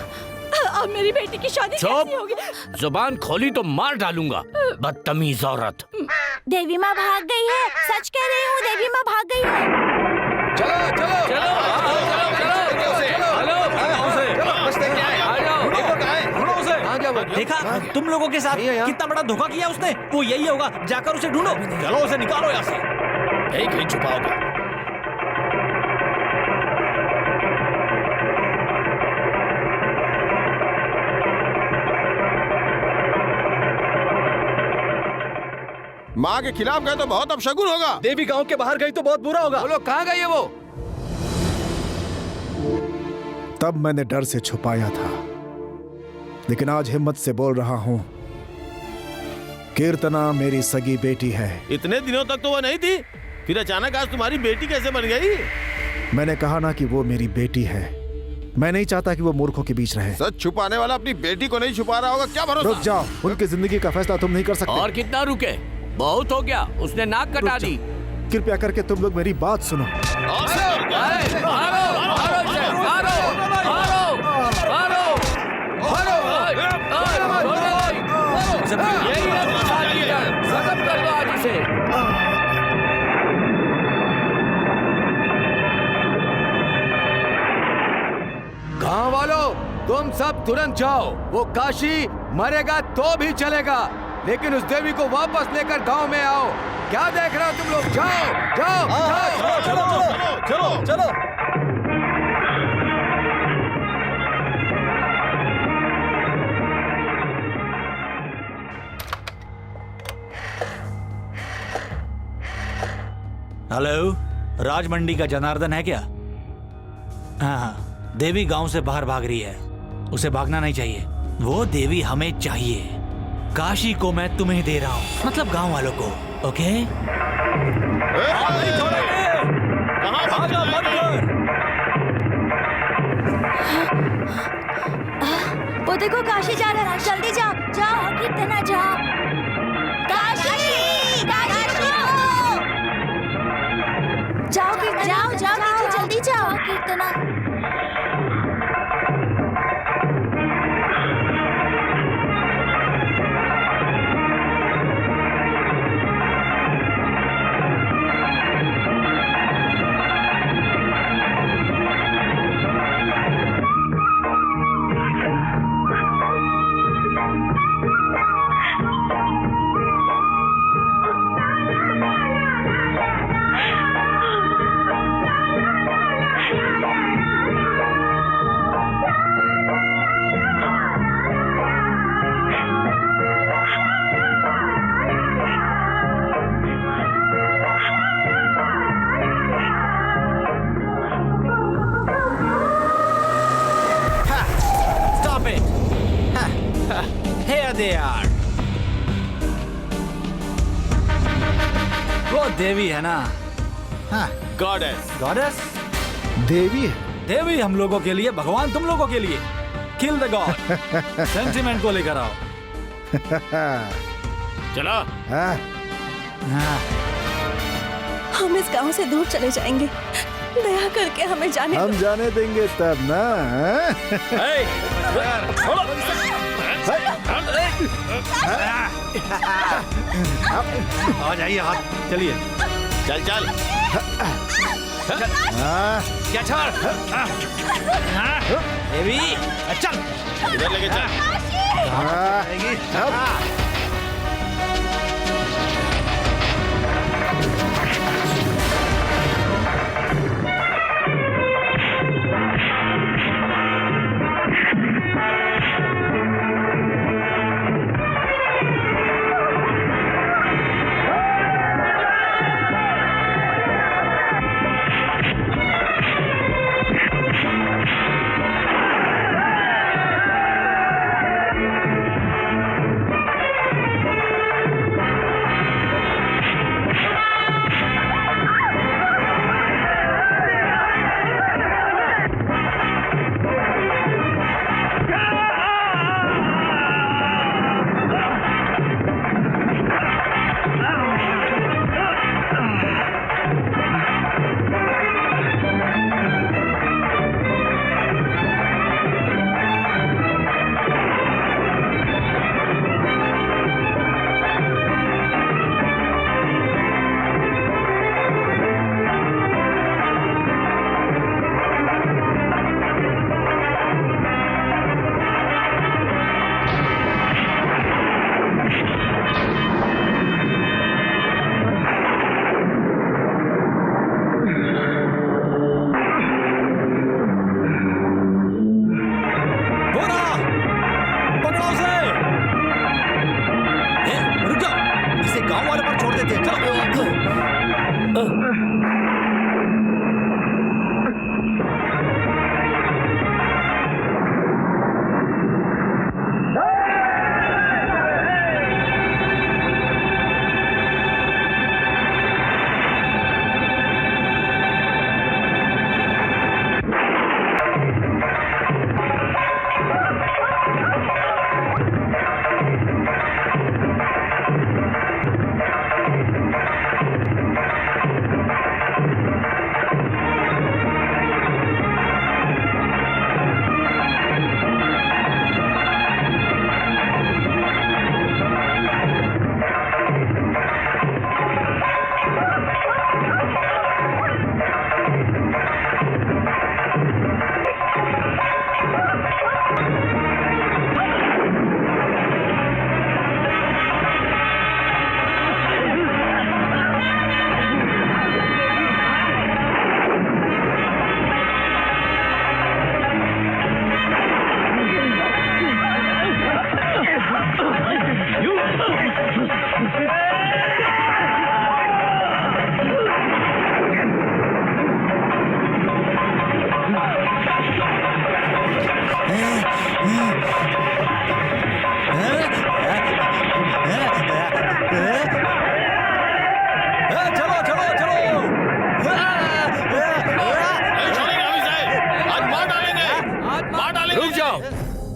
अब मेरी बेटी की शादी कैसी होगी? जुबान खोली तो मार डालूंगा, बदतमीज औरत। देवी माँ भाग गई है। सच कह रही हूँ, देवी माँ भाग गई है। चलो चलो चलो देखा तुम लोगों के साथ कितना बड़ा धोखा किया उसने। वो यही होगा, जाकर उसे ढूंढो। चलो उसे निकालो यहाँ से। यही कहीं छुपा होगा। माँ के खिलाफ गए तो बहुत अपशगुन होगा। देवी गांव के बाहर गई तो बहुत बुरा होगा। बोलो कहाँ गई है वो? तब मैंने डर से छुपाया था, लेकिन आज हिम्मत से बोल रहा हूं, कीर्तना मेरी सगी बेटी है। इतने दिनों तक तो वो नहीं थी, फिर अचानक आज तुम्हारी बेटी कैसे बन गई? मैंने कहा ना कि वो मेरी बेटी है। मैं नहीं चाहता कि वो मूर्खों के बीच रहे। सच छुपाने वाला अपनी बेटी को नहीं छुपा रहा होगा, क्या भरोसा? रुक जाओ, उनकी जिंदगी का फैसला तुम नहीं कर सकते। और कितना रुके? बहुत हो गया, उसने नाक कटा दी। कृपया करके तुम लोग मेरी बात सुनो। गांव वालों, तुम सब तुरंत जाओ। वो काशी मरेगा तो भी चलेगा, लेकिन उस देवी को वापस लेकर गांव में आओ। क्या देख रहे हो तुम लोग? जाओ जाओ, जाओ। चलो चलो चलो। हेलो, राज मंडी का जनार्दन है क्या? हाँ, देवी गांव से बाहर भाग रही है। उसे भागना नहीं चाहिए, वो देवी हमें चाहिए। काशी को मैं तुम्हें दे रहा हूँ, मतलब गांव वालों को। ओके? वो देखो काशी जा रहा है, जल्दी जाओ जाओ। कितना जाओ। काशी जाओ जाओ जाओ, जल्दी जाओ कीर्तना। वो देवी है ना? हाँ, गॉडेस। गॉडेस? देवी है? देवी हम लोगों के लिए, भगवान तुम लोगों के लिए। Kill the God. सेंटिमेंट को लेकर आओ। चलो। हाँ। हम इस गांव से दूर चले जाएंगे, दया करके हमें जाने हम दो। जाने देंगे तब ना। आ जाइए, हाथ चलिए। चल चल। क्या छोड़? देवी चल, इधर लेके चल।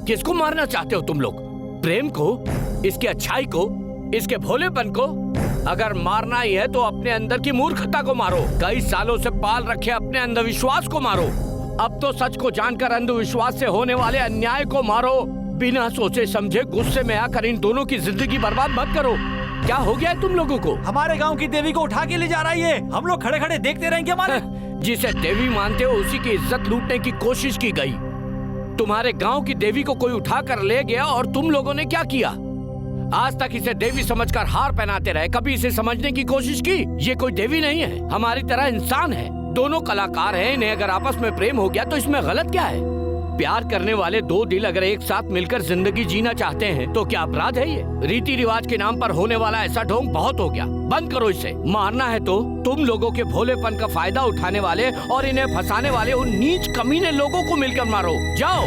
किसको मारना चाहते हो तुम लोग? प्रेम को, इसकी अच्छाई को, इसके भोलेपन को? अगर मारना ही है तो अपने अंदर की मूर्खता को मारो। कई सालों से पाल रखे अपने अंधविश्वास को मारो। अब तो सच को जानकर अंधविश्वास से होने वाले अन्याय को मारो। बिना सोचे समझे गुस्से में आकर इन दोनों की जिंदगी बर्बाद मत करो। क्या हो गया है तुम लोगों को? हमारे गांव की देवी को उठा के ले जा रही है, हम लोग खड़े खड़े देखते रहेंगे हमारे। जिसे देवी मानते हो उसी की इज्जत लूटने की कोशिश की गई। तुम्हारे गांव की देवी को कोई उठा कर ले गया और तुम लोगों ने क्या किया? आज तक इसे देवी समझकर हार पहनाते रहे, कभी इसे समझने की कोशिश की? ये कोई देवी नहीं है, हमारी तरह इंसान है। दोनों कलाकार हैं, इन्हें अगर आपस में प्रेम हो गया तो इसमें गलत क्या है? प्यार करने वाले दो दिल अगर एक साथ मिलकर जिंदगी जीना चाहते हैं तो क्या अपराध है ये? रीति रिवाज के नाम पर होने वाला ऐसा ढोंग बहुत हो गया, बंद करो इसे। मारना है तो तुम लोगों के भोलेपन का फायदा उठाने वाले और इन्हें फंसाने वाले उन नीच कमीने लोगों को मिलकर मारो। जाओ।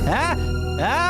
है?